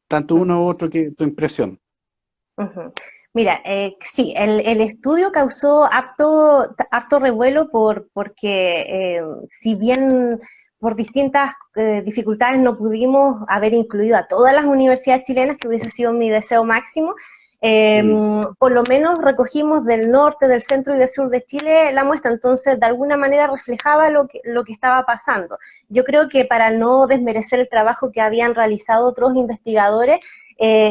A: Tanto uno u otro, que tu impresión.
C: Ujú. Mira, sí, el estudio causó harto revuelo porque si bien por distintas dificultades no pudimos haber incluido a todas las universidades chilenas, que hubiese sido mi deseo máximo, eh,
A: Mm,
C: por lo menos recogimos del norte, del centro y del sur de Chile la muestra, entonces de alguna manera reflejaba lo que estaba pasando. Yo creo que para no desmerecer el trabajo que habían realizado otros investigadores,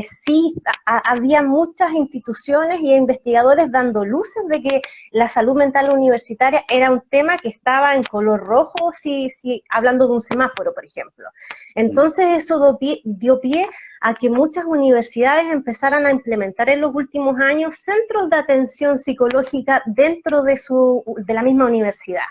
C: sí había muchas instituciones y investigadores dando luces de que la salud mental universitaria era un tema que estaba en color rojo, si hablando de un semáforo, por ejemplo.
A: mm,
C: Entonces eso dio pie a que muchas universidades empezaran a implementar en los últimos años centros de atención psicológica dentro de la misma universidad.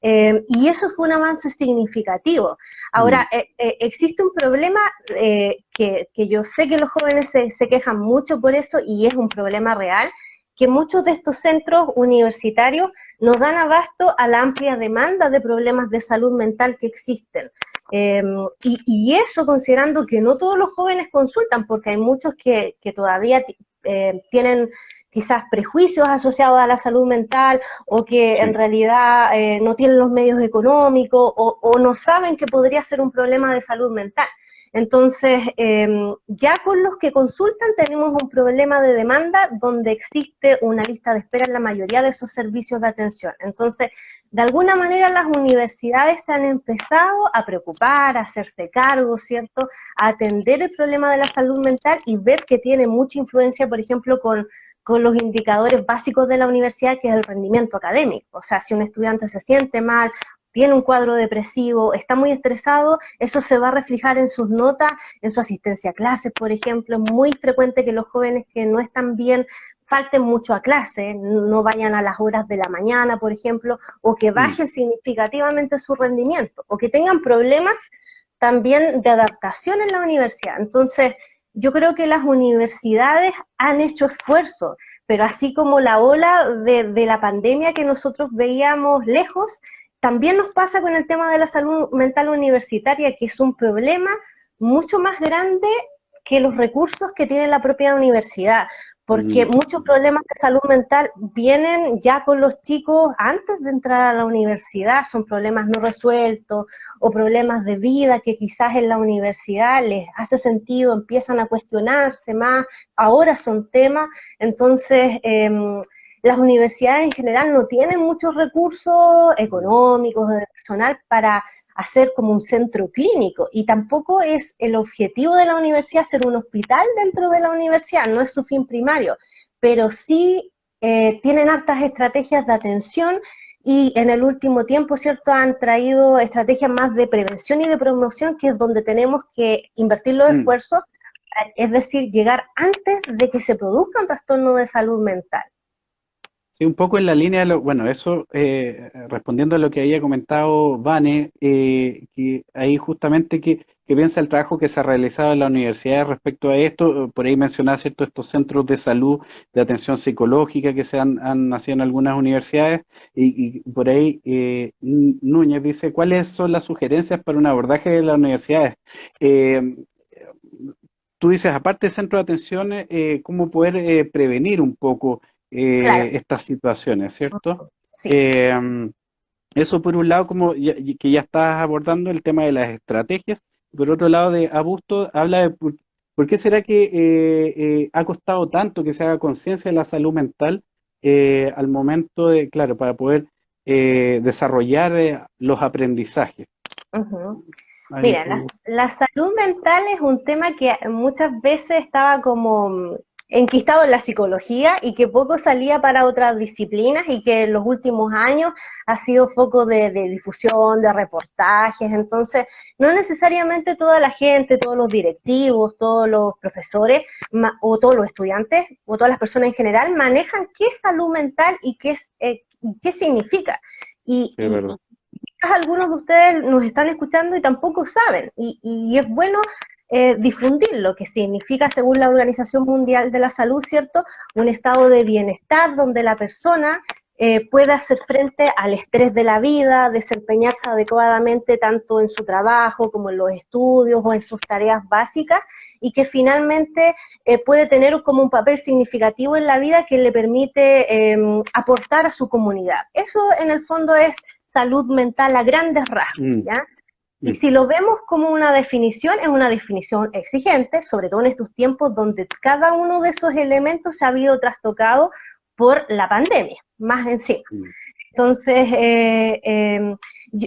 C: Y eso fue un avance significativo.
A: mm,
C: Ahora, existe un problema que yo sé que los jóvenes se quejan mucho por eso y es un problema real, que muchos de estos centros universitarios no dan abasto a la amplia demanda de problemas de salud mental que existen. Y eso considerando que no todos los jóvenes consultan, porque hay muchos que todavía tienen quizás prejuicios asociados a la salud mental o que en
A: sí.
C: realidad no tienen los medios económicos o no saben que podría ser un problema de salud mental. Entonces, ya con los que consultan tenemos un problema de demanda donde existe una lista de espera en la mayoría de esos servicios de atención. Entonces, de alguna manera las universidades se han empezado a preocupar, a hacerse cargo, ¿cierto? A atender el problema de la salud mental y ver que tiene mucha influencia, por ejemplo, con los indicadores básicos de la universidad, que es el rendimiento académico. O sea, si un estudiante se siente mal, tiene un cuadro depresivo, está muy estresado, eso se va a reflejar en sus notas, en su asistencia a clases, por ejemplo. Es muy frecuente que los jóvenes que no están bien falten mucho a clase, no vayan a las horas de la mañana, por ejemplo, o que
A: Mm,
C: bajen significativamente su rendimiento, o que tengan problemas también de adaptación en la universidad. Entonces, yo creo que las universidades han hecho esfuerzos, pero así como la ola de la pandemia que nosotros veíamos lejos, también nos pasa con el tema de la salud mental universitaria, que es un problema mucho más grande que los recursos que tiene la propia universidad, porque
A: mm,
C: muchos problemas de salud mental vienen ya con los chicos antes de entrar a la universidad, son problemas no resueltos o problemas de vida que quizás en la universidad les hace sentido, empiezan a cuestionarse más, ahora son temas, entonces las universidades en general no tienen muchos recursos económicos, de personal para hacer como un centro clínico y tampoco es el objetivo de la universidad ser un hospital dentro de la universidad, no es su fin primario, pero sí tienen hartas estrategias de atención y en el último tiempo, ¿cierto?, han traído estrategias más de prevención y de promoción, que es donde tenemos que invertir los
A: mm.
C: esfuerzos, es decir, llegar antes de que se produzca un trastorno de salud mental.
A: Sí, un poco en la línea de lo, bueno, eso respondiendo a lo que había comentado Vane, que ahí justamente que piensa el trabajo que se ha realizado en la universidad respecto a esto, por ahí mencionaba, ¿cierto?, estos centros de salud, de atención psicológica que han nacido en algunas universidades, y por ahí Núñez dice, ¿cuáles son las sugerencias para un abordaje de las universidades? Eh, Tú dices, aparte de centro de atención, ¿cómo poder prevenir un poco
C: Claro,
A: estas situaciones, ¿cierto?
C: sí.
A: Eh, Eso por un lado, como que ya estás abordando el tema de las estrategias. Por otro lado, de Augusto habla de por qué será que ha costado tanto que se haga conciencia de la salud mental al momento de, claro, para poder desarrollar los aprendizajes.
C: Uh-huh.
A: Ahí
C: Mira,
A: tú.
C: la salud mental es un tema que muchas veces estaba como enquistado en la psicología y que poco salía para otras disciplinas y que en los últimos años ha sido foco de difusión, de reportajes. Entonces, no necesariamente toda la gente, todos los directivos, todos los profesores o todos los estudiantes o todas las personas en general manejan qué es salud mental y qué significa. Y,
A: Sí, es
C: y,
A: verdad.
C: algunos de ustedes nos están escuchando y tampoco saben, y es bueno difundir lo que significa, según la Organización Mundial de la Salud, ¿cierto? Un estado de bienestar donde la persona pueda hacer frente al estrés de la vida, desempeñarse adecuadamente tanto en su trabajo como en los estudios o en sus tareas básicas, y que finalmente puede tener como un papel significativo en la vida que le permite aportar a su comunidad. Eso en el fondo es salud mental a grandes rasgos,
A: Mm,
C: ¿ya? Y
A: mm,
C: si lo vemos como una definición, es una definición exigente, sobre todo en estos tiempos donde cada uno de esos elementos se ha habido trastocado por la pandemia, más encima.
A: mm.
C: Entonces,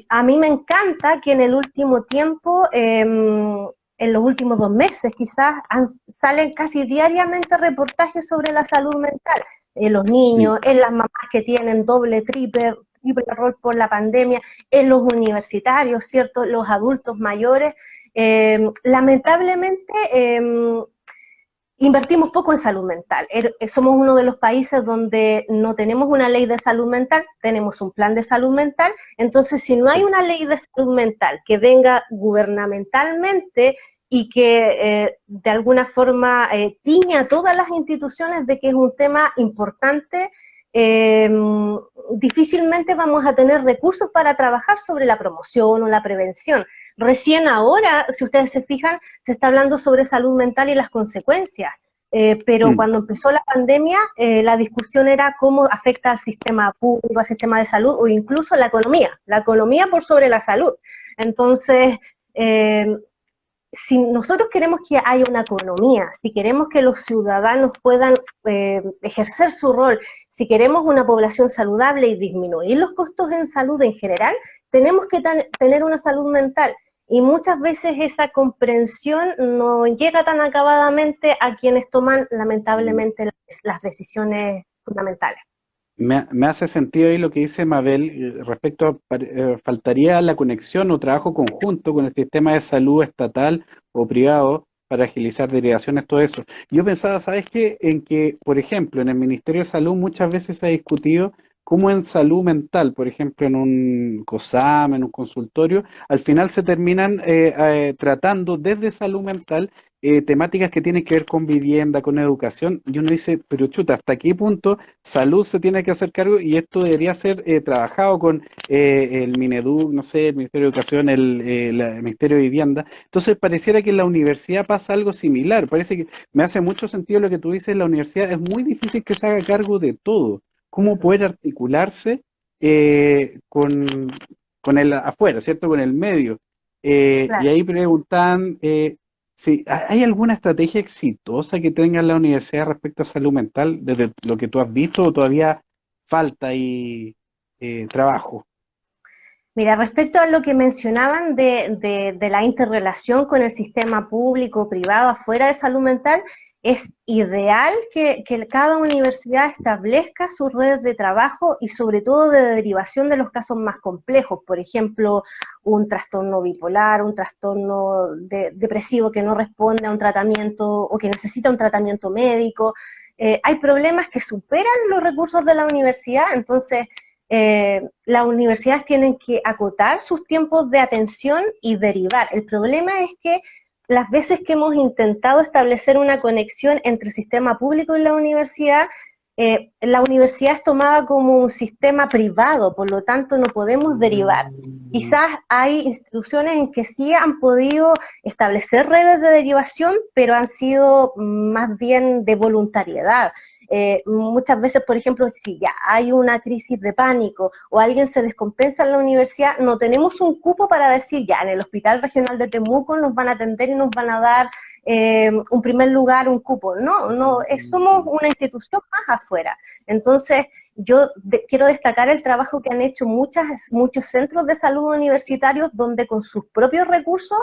C: a mí me encanta que en el último tiempo, en los últimos 2 meses quizás, salen casi diariamente reportajes sobre la salud mental en los
A: Sí.
C: niños, en las mamás que tienen doble, triple rol por la pandemia, en los universitarios, ¿cierto? Los adultos mayores. Lamentablemente, invertimos poco en salud mental. Somos uno de los países donde no tenemos una ley de salud mental, tenemos un plan de salud mental. Entonces, si no hay
A: Sí.
C: una ley de salud mental que venga gubernamentalmente y que de alguna forma tiña a todas las instituciones de que es un tema importante, eh, difícilmente vamos a tener recursos para trabajar sobre la promoción o la prevención. Recién ahora, si ustedes se fijan, se está hablando sobre salud mental y las consecuencias, pero
A: Mm.
C: cuando empezó la pandemia, la discusión era cómo afecta al sistema público, al sistema de salud o incluso la economía por sobre la salud. Entonces, eh, si nosotros queremos que haya una economía, si queremos que los ciudadanos puedan ejercer su rol, si queremos una población saludable y disminuir los costos en salud en general, tenemos que tener una salud mental. Y muchas veces esa comprensión no llega tan acabadamente a quienes toman lamentablemente las decisiones fundamentales.
A: Me hace sentido ahí lo que dice Mabel respecto a, faltaría la conexión o trabajo conjunto con el sistema de salud estatal o privado para agilizar derivaciones, todo eso. Yo pensaba, ¿sabes qué? En que, por ejemplo, en el Ministerio de Salud muchas veces se ha discutido cómo en salud mental, por ejemplo, en un COSAM, en un consultorio, al final se terminan tratando desde salud mental temáticas que tienen que ver con vivienda, con educación, y uno dice, pero chuta, ¿hasta qué punto salud se tiene que hacer cargo y esto debería ser trabajado con el Mineduc, no sé, el Ministerio de Educación, el Ministerio de Vivienda? Entonces pareciera que en la universidad pasa algo similar, parece que me hace mucho sentido lo que tú dices, en la universidad es muy difícil que se haga cargo de todo, cómo poder articularse con el afuera, ¿cierto? Con el medio. Y
C: Claro.
A: ahí preguntan... sí, ¿hay alguna estrategia exitosa que tenga la universidad respecto a salud mental, desde lo que tú has visto, o todavía falta ahí trabajo?
C: Mira, respecto a lo que mencionaban de la interrelación con el sistema público, privado, afuera de salud mental, es ideal que cada universidad establezca sus redes de trabajo y sobre todo de derivación de los casos más complejos, por ejemplo, un trastorno bipolar, un trastorno depresivo que no responde a un tratamiento o que necesita un tratamiento médico. Hay problemas que superan los recursos de la universidad, entonces las universidades tienen que acotar sus tiempos de atención y derivar. El problema es que las veces que hemos intentado establecer una conexión entre el sistema público y la universidad es tomada como un sistema privado, por lo tanto no podemos derivar. Quizás hay instituciones en que sí han podido establecer redes de derivación, pero han sido más bien de voluntariedad. Muchas veces, por ejemplo, si ya hay una crisis de pánico o alguien se descompensa en la universidad, no tenemos un cupo para decir, ya, en el Hospital Regional de Temuco nos van a atender y nos van a dar un primer lugar, un cupo. No, somos una institución más afuera. Entonces, yo quiero destacar el trabajo que han hecho muchos centros de salud universitarios donde con sus propios recursos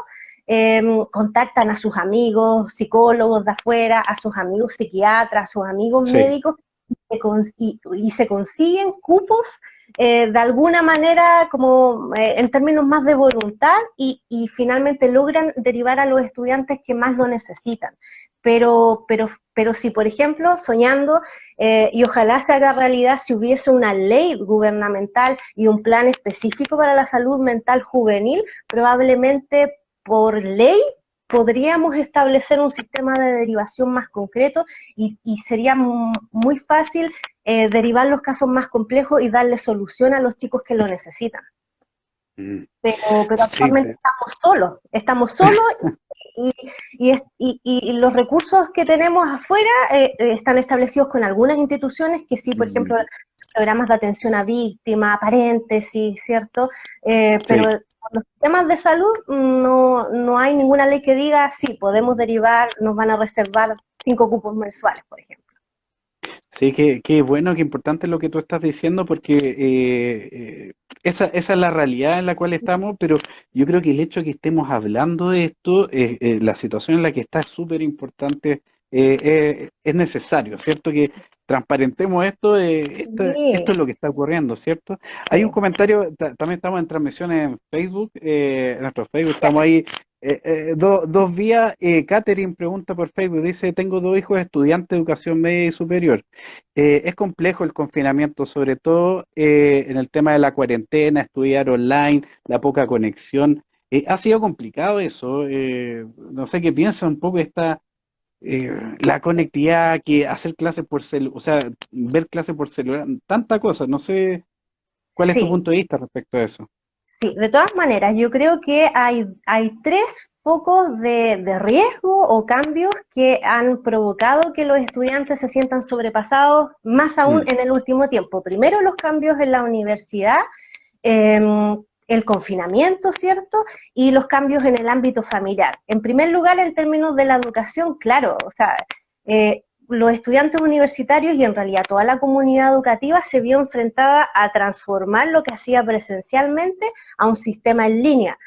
C: contactan a sus amigos psicólogos de afuera, a sus amigos psiquiatras, a sus amigos
A: Sí.
C: médicos, y se consiguen cupos de alguna manera como en términos más de voluntad y finalmente logran derivar a los estudiantes que más lo necesitan. Pero si, por ejemplo, soñando, y ojalá se haga realidad si hubiese una ley gubernamental y un plan específico para la salud mental juvenil, probablemente por ley podríamos establecer un sistema de derivación más concreto y sería muy fácil derivar los casos más complejos y darle solución a los chicos que lo necesitan. Pero
A: Sí,
C: actualmente estamos solos y los recursos que tenemos afuera están establecidos con algunas instituciones que sí, por ejemplo, programas de atención a víctimas, paréntesis, ¿cierto? Pero con los temas de salud no hay ninguna ley que diga, sí, podemos derivar, nos van a reservar 5 cupos mensuales, por ejemplo.
A: sí, qué bueno, qué importante lo que tú estás diciendo, porque esa es la realidad en la cual estamos, pero yo creo que el hecho de que estemos hablando de esto, la situación en la que está es súper importante, es necesario, ¿cierto? Que transparentemos esto, esto
C: Sí,
A: es lo que está ocurriendo, ¿cierto? Hay un
C: sí.
A: comentario, también estamos en transmisiones en Facebook, en nuestro Facebook, estamos ahí. Dos vías, Catherine pregunta por Facebook, dice, tengo 2 hijos estudiantes de educación media y superior. Es complejo el confinamiento, sobre todo en el tema de la cuarentena, estudiar online, la poca conexión. Ha sido complicado eso. No sé qué piensa un poco la conectividad, que hacer clases por celular, o sea, ver clases por celular, tanta cosa. No sé cuál es tu
C: Sí,
A: punto de vista respecto a eso.
C: sí, de todas maneras, yo creo que hay 3 focos de riesgo o cambios que han provocado que los estudiantes se sientan sobrepasados, más aún
A: Mm,
C: en el último tiempo. Primero, los cambios en la universidad, el confinamiento, ¿cierto? Y los cambios en el ámbito familiar. En primer lugar, en términos de la educación, claro, o sea, los estudiantes universitarios y en realidad toda la comunidad educativa se vio enfrentada a transformar lo que hacía presencialmente a un sistema en línea,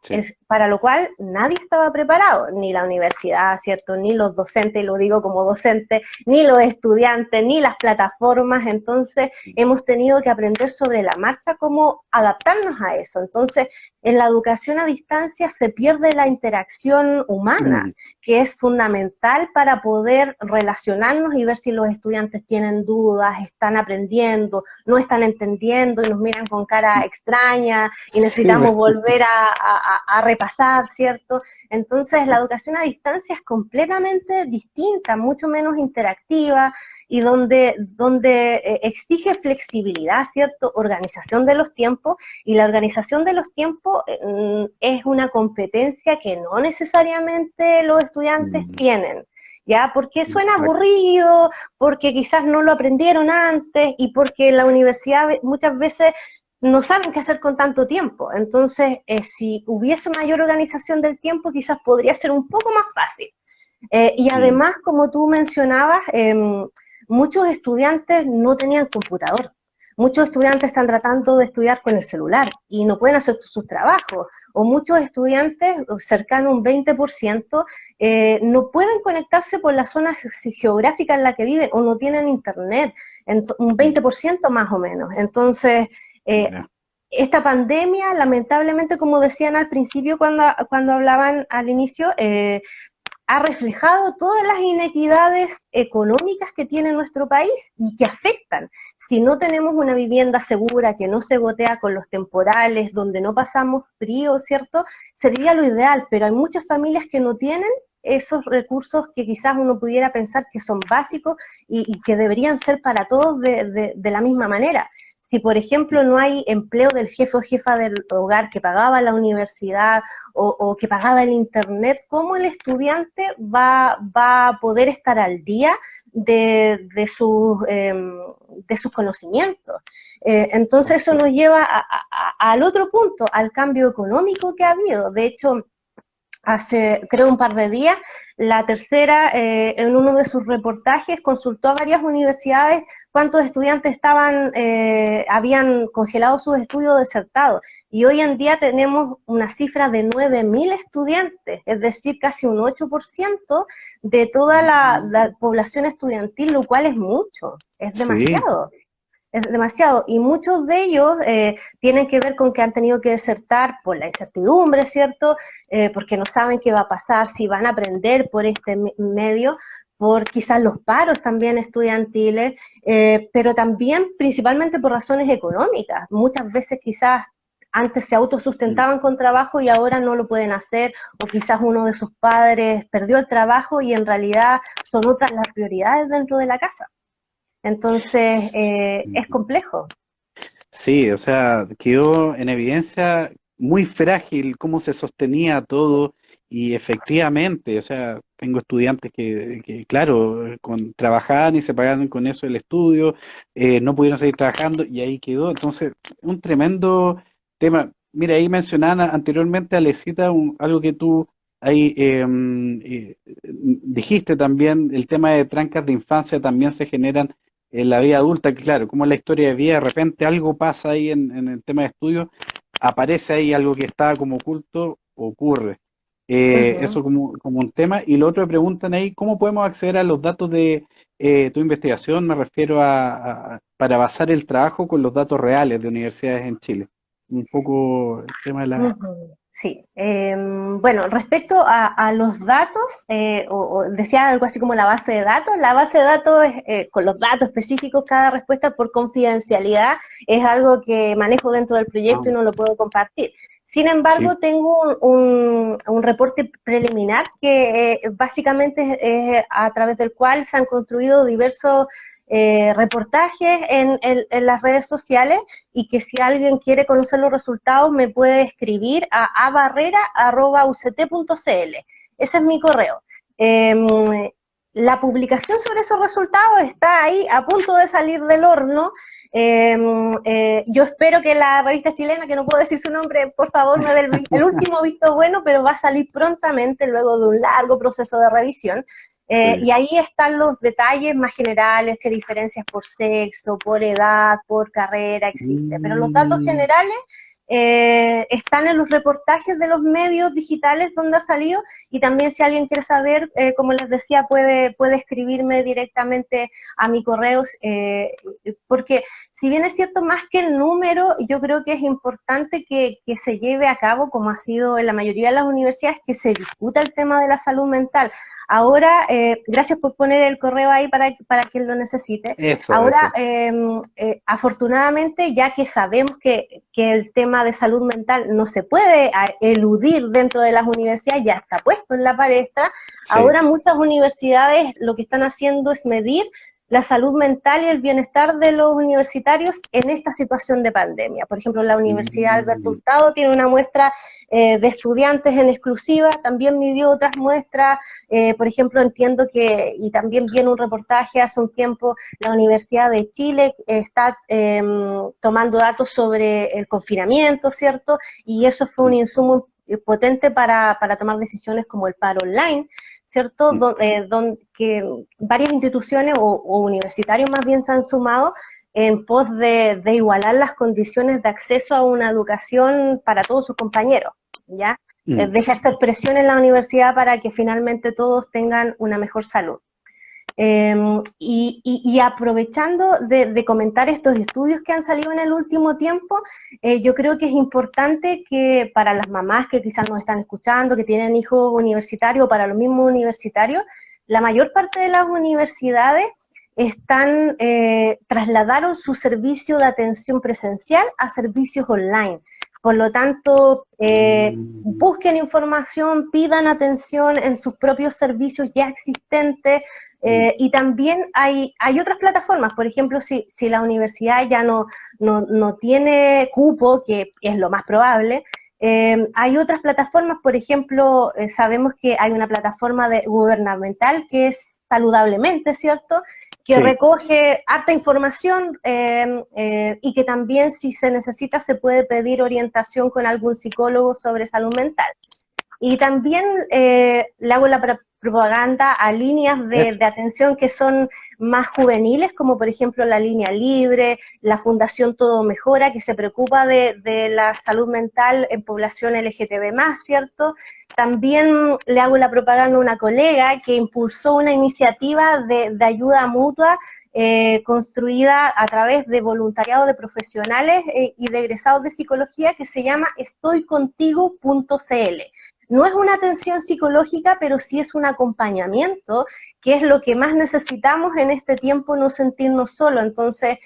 A: sí.
C: para lo cual nadie estaba preparado, ni la universidad, ¿cierto? Ni los docentes, y lo digo como docente, ni los estudiantes, ni las plataformas. Entonces hemos tenido que aprender sobre la marcha cómo adaptarnos a eso. Entonces, en la educación a distancia se pierde la interacción humana,
A: Mm,
C: que es fundamental para poder relacionarnos y ver si los estudiantes tienen dudas, están aprendiendo, no están entendiendo y nos miran con cara extraña y
A: sí,
C: necesitamos volver a repasar, ¿cierto? Entonces la educación a distancia es completamente distinta, mucho menos interactiva y donde exige flexibilidad, ¿cierto? Organización de los tiempos, y la organización de los tiempos es una competencia que no necesariamente los estudiantes
A: mm,
C: tienen. ¿Ya? Porque suena
A: exacto.
C: aburrido, porque quizás no lo aprendieron antes y porque en la universidad muchas veces no saben qué hacer con tanto tiempo. Entonces, si hubiese mayor organización del tiempo, quizás podría ser un poco más fácil. Y
A: Mm,
C: además, como tú mencionabas, muchos estudiantes no tenían computador. Muchos estudiantes están tratando de estudiar con el celular y no pueden hacer sus trabajos. O muchos estudiantes, cercano a un 20%, no pueden conectarse por la zona geográfica en la que viven o no tienen internet, un
A: mm,
C: 20% más o menos. Entonces, eh,
A: mira.
C: esta pandemia, lamentablemente, como decían al principio cuando hablaban al inicio, ha reflejado todas las inequidades económicas que tiene nuestro país y que afectan. Si no tenemos una vivienda segura, que no se gotea con los temporales, donde no pasamos frío, ¿cierto? Sería lo ideal, pero hay muchas familias que no tienen esos recursos que quizás uno pudiera pensar que son básicos y que deberían ser para todos de la misma manera. Si, por ejemplo, no hay empleo del jefe o jefa del hogar que pagaba la universidad o que pagaba el internet, ¿cómo el estudiante va a poder estar al día de sus conocimientos? Entonces eso nos lleva al otro punto, al cambio económico que ha habido. De hecho, hace creo un par de días, la tercera en uno de sus reportajes consultó a varias universidades cuántos estudiantes habían congelado sus estudios o desertado. Y hoy en día tenemos una cifra de 9.000 estudiantes, es decir, casi un 8% de toda la población estudiantil, lo cual es mucho, es
A: Sí,
C: demasiado. Es demasiado, y muchos de ellos tienen que ver con que han tenido que desertar por la incertidumbre, ¿cierto? Porque no saben qué va a pasar, si van a aprender por este medio, por quizás los paros también estudiantiles, pero también principalmente por razones económicas. Muchas veces quizás antes se
A: mm,
C: autosustentaban con trabajo y ahora no lo pueden hacer, o quizás uno de sus padres perdió el trabajo y en realidad son otras las prioridades dentro de la casa. Entonces, es complejo.
A: Sí, o sea, quedó en evidencia muy frágil cómo se sostenía todo y efectivamente, o sea, tengo estudiantes que claro, trabajaban y se pagaban con eso el estudio, no pudieron seguir trabajando y ahí quedó. Entonces, un tremendo tema. Mira, ahí mencionaban anteriormente, Alecita, algo que tú ahí dijiste también, el tema de trancas de infancia también se generan en la vida adulta, que claro, como en la historia de vida, de repente algo pasa ahí en el tema de estudio, aparece ahí algo que estaba como oculto, ocurre.
C: Ujú.
A: Eso como un tema. Y lo otro que preguntan ahí, ¿cómo podemos acceder a los datos de tu investigación? Me refiero para basar el trabajo con los datos reales de universidades en Chile. Un poco el tema de la...
C: Ujú. Sí, bueno, respecto a los datos, o decía algo así como la base de datos es, con los datos específicos, cada respuesta por confidencialidad es algo que manejo dentro del
A: Ah,
C: proyecto y no lo puedo compartir. Sin
A: sí.
C: embargo, tengo un reporte preliminar que básicamente es a través del cual se han construido diversos reportajes en las redes sociales y que si alguien quiere conocer los resultados me puede escribir a abarrera@uct.cl. Ese es mi correo. La publicación sobre esos resultados está ahí a punto de salir del horno. Yo espero que la revista chilena, que no puedo decir su nombre, por favor me dé el último visto bueno, pero va a salir prontamente luego de un largo proceso de revisión.
A: Sí.
C: Y ahí están los detalles más generales, qué diferencias por sexo, por edad, por carrera existe. Pero los datos
A: Mm,
C: generales están en los reportajes de los medios digitales donde ha salido y también si alguien quiere saber, como les decía, puede escribirme directamente a mi correo, porque si bien es cierto más que el número, yo creo que es importante que se lleve a cabo, como ha sido en la mayoría de las universidades, que se discuta el tema de la salud mental. Ahora, gracias por poner el correo ahí para quien lo necesite.
A: eso,
C: Ahora,
A: eso.
C: afortunadamente, ya que sabemos que el tema de salud mental no se puede eludir dentro de las universidades, ya está puesto en la palestra,
A: Sí.
C: ahora muchas universidades lo que están haciendo es medir la salud mental y el bienestar de los universitarios en esta situación de pandemia. Por ejemplo, la Universidad Alberto
A: Mm,
C: Hurtado tiene una muestra de estudiantes en exclusiva, también midió otras muestras, por ejemplo, entiendo que, y también viene un reportaje hace un tiempo, la Universidad de Chile está tomando datos sobre el confinamiento, ¿cierto? Y eso fue un
A: mm,
C: insumo potente para tomar decisiones como el paro online, ¿cierto?
A: mm.
C: Que varias instituciones o universitarios más bien se han sumado en pos de igualar las condiciones de acceso a una educación para todos sus compañeros, ¿ya?
A: Mm.
C: De ejercer presión en la universidad para que finalmente todos tengan una mejor salud. Y aprovechando de comentar estos estudios que han salido en el último tiempo, yo creo que es importante que para las mamás que quizás nos están escuchando, que tienen hijos universitarios o para los mismos universitarios, la mayor parte de las universidades trasladaron su servicio de atención presencial a servicios online. Por lo tanto,
A: Mm,
C: busquen información, pidan atención en sus propios servicios ya existentes,
A: mm.
C: y también hay otras plataformas, por ejemplo, si la universidad ya no tiene cupo, que es lo más probable, hay otras plataformas, por ejemplo, sabemos que hay una plataforma gubernamental que es Saludablemente, ¿cierto? Que
A: Sí.
C: recoge harta información y que también si se necesita se puede pedir orientación con algún psicólogo sobre salud mental. Y también le hago la propaganda a líneas
A: Eso.
C: de atención que son más juveniles, como por ejemplo la Línea Libre, la Fundación Todo Mejora, que se preocupa de la salud mental en población LGTB+, ¿cierto? También le hago la propaganda a una colega que impulsó una iniciativa de ayuda mutua construida a través de voluntariado de profesionales y de egresados de psicología que se llama estoycontigo.cl. No es una atención psicológica, pero sí es un acompañamiento, que es lo que más necesitamos en este tiempo, no sentirnos solos. Entonces,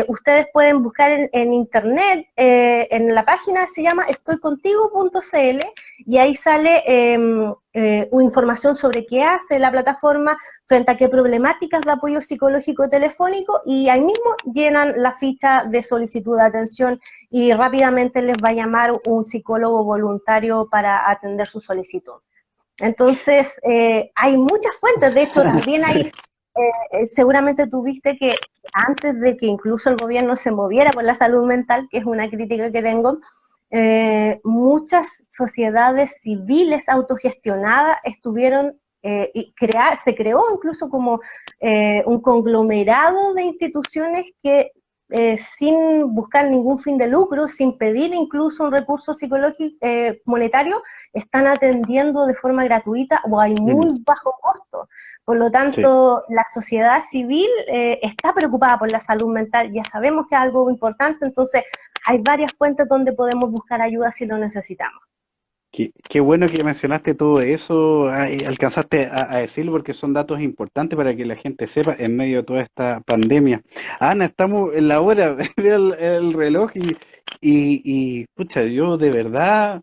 C: ustedes pueden buscar en internet, en la página se llama estoycontigo.cl y ahí sale información sobre qué hace la plataforma, frente a qué problemáticas de apoyo psicológico telefónico, y ahí mismo llenan la ficha de solicitud de atención y rápidamente les va a llamar un psicólogo voluntario para atender su solicitud. Entonces, hay muchas fuentes, de hecho también hay,
A: Sí,
C: seguramente tuviste que antes de que incluso el gobierno se moviera por la salud mental, que es una crítica que tengo, muchas sociedades civiles autogestionadas estuvieron, se creó incluso como un conglomerado de instituciones que sin buscar ningún fin de lucro, sin pedir incluso un recurso psicológico monetario, están atendiendo de forma gratuita o a muy bajo costo. Por lo
A: sí.
C: tanto, la sociedad civil está preocupada por la salud mental, ya sabemos que es algo importante, entonces hay varias fuentes donde podemos buscar ayuda si lo necesitamos.
A: Qué bueno que mencionaste todo eso, alcanzaste a decirlo porque son datos importantes para que la gente sepa en medio de toda esta pandemia. Ana, estamos en la hora, veo el reloj pucha, yo de verdad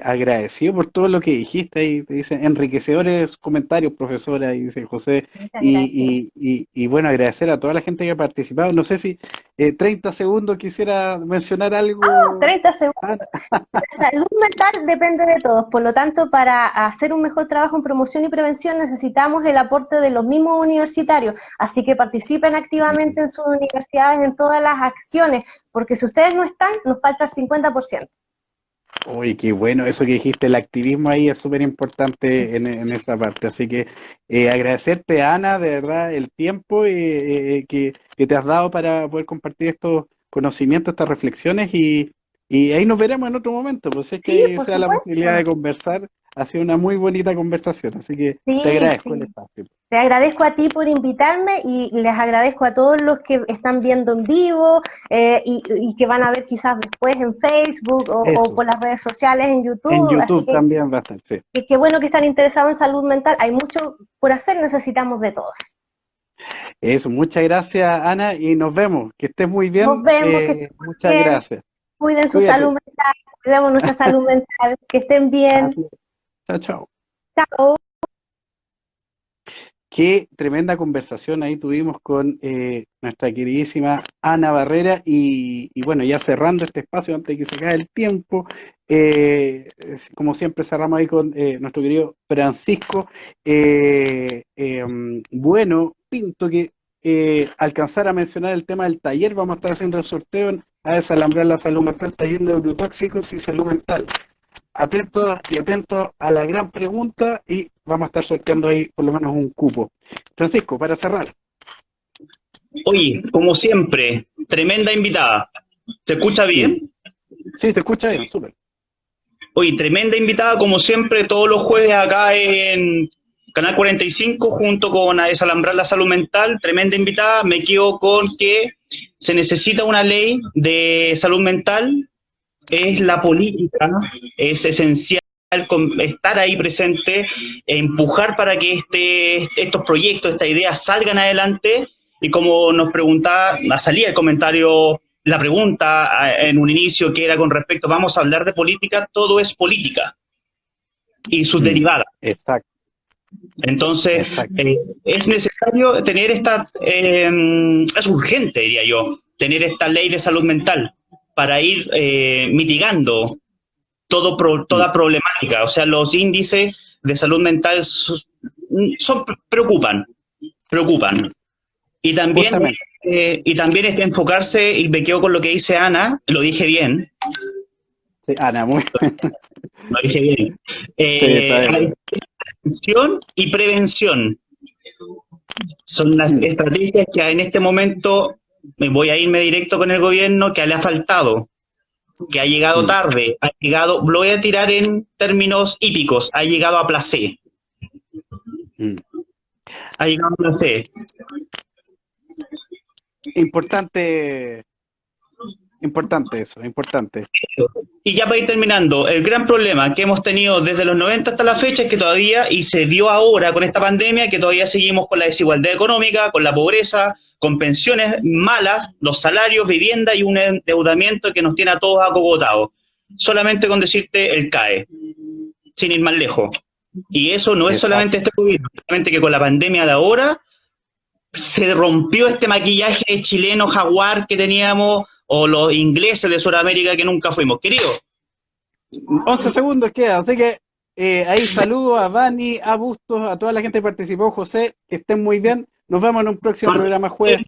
A: agradecido por todo lo que dijiste ahí, te dicen enriquecedores comentarios, profesora, y dice José,
C: Muchas gracias.
A: y bueno, agradecer a toda la gente que ha participado. No sé si 30 segundos quisiera mencionar algo.
C: 30 segundos.
A: Ana.
C: La salud mental depende de todos, por lo tanto, para hacer un mejor trabajo en promoción y prevención necesitamos el aporte de los mismos universitarios, así que participen activamente en sus universidades en todas las acciones, porque si ustedes no están, nos falta el 50%.
A: Uy, qué bueno, eso que dijiste, el activismo ahí es súper importante en esa parte. Así que agradecerte, Ana, de verdad, el tiempo que te has dado para poder compartir estos conocimientos, estas reflexiones y ahí nos veremos en otro momento. Pues si es
C: Sí,
A: que
C: por
A: sea la posibilidad
C: supuesto.
A: de conversar, ha sido una muy bonita conversation. Así que te
C: Sí,
A: agradezco el
C: sí.
A: espacio.
C: Te agradezco a ti por invitarme y les agradezco a todos los que están viendo en vivo y que van a ver quizás después en Facebook o
A: Eso,
C: por las redes sociales, en
A: en
C: YouTube. Así
A: YouTube también va a estar, sí.
C: que qué bueno que están interesados en salud mental. Hay mucho por hacer, necesitamos de todos.
A: Eso, muchas gracias, Ana, y nos vemos. Que estés muy
C: Nos
A: bien.
C: vemos, que estén muy
A: Muchas
C: bien.
A: gracias.
C: Cuiden su salud
A: Cuídate.
C: mental, cuidemos nuestra salud mental. Que estén bien.
A: Así es. Chao, chao.
C: Chao.
A: Qué tremenda conversación ahí tuvimos con nuestra queridísima Ana Barrera y bueno, ya cerrando este espacio antes de que se acabe el tiempo, como siempre cerramos ahí con nuestro querido Francisco Bueno Pinto, que alcanzar a mencionar el tema del taller. Vamos a estar haciendo el sorteo a desalambrar la salud mental, taller neurotóxicos y salud mental. Atentos y atentos a la gran pregunta y vamos a estar sorteando ahí por lo menos un cupo. Francisco, para cerrar.
B: Oye, como siempre, tremenda invitada. ¿Se escucha
A: Sí,
B: bien?
A: sí, te escucha bien, súper.
B: Oye, tremenda invitada, como siempre, todos los jueves acá en Canal 45, junto con A Desalambrar la Salud Mental. Tremenda invitada. Me quedo con que se necesita una ley de salud mental. Es la política, es esencial estar ahí presente, empujar para que estos proyectos, estas ideas salgan adelante. Y como nos preguntaba, salía el comentario, la pregunta en un inicio que era con respecto, vamos a hablar de política, todo es política y sus derivadas.
A: Exacto,
B: Entonces,
A: exacto.
B: es necesario tener es urgente, diría yo, tener esta ley de salud mental para ir mitigando
A: Mm,
B: toda problemática. O sea, los índices de salud mental preocupan,
A: mm.
B: preocupan.
A: Justamente.
B: Y también es de enfocarse, y me quedo con lo que dice Ana, lo dije bien,
A: Sí, Ana, muy
B: lo dije bien.
A: sí, está bien.
B: Hay prevención y prevención. Son las
A: Mm,
B: estrategias que en este momento me voy a irme directo con el gobierno que le ha faltado, que ha llegado
A: mm,
B: tarde, lo voy a tirar en términos hípicos, ha llegado a placé,
A: mm.
B: ha llegado a placé.
A: Importante, importante eso, importante.
B: Y ya para ir terminando, el gran problema que hemos tenido desde los 90 hasta la fecha es que todavía, y se dio ahora con esta pandemia, que todavía seguimos con la desigualdad económica, con la pobreza, con pensiones malas, los salarios, vivienda y un endeudamiento que nos tiene a todos acogotados. Solamente con decirte el CAE, sin ir más lejos. Y eso no es
A: Exacto.
B: solamente este gobierno, solamente que con la pandemia de ahora se rompió este maquillaje chileno jaguar que teníamos, o los ingleses de Sudamérica que nunca fuimos. Querido,
A: 11 segundos queda, así que ahí saludo a Vani, a Bustos, a toda la gente que participó, José, que estén muy bien. Nos vemos en un próximo programa jueves.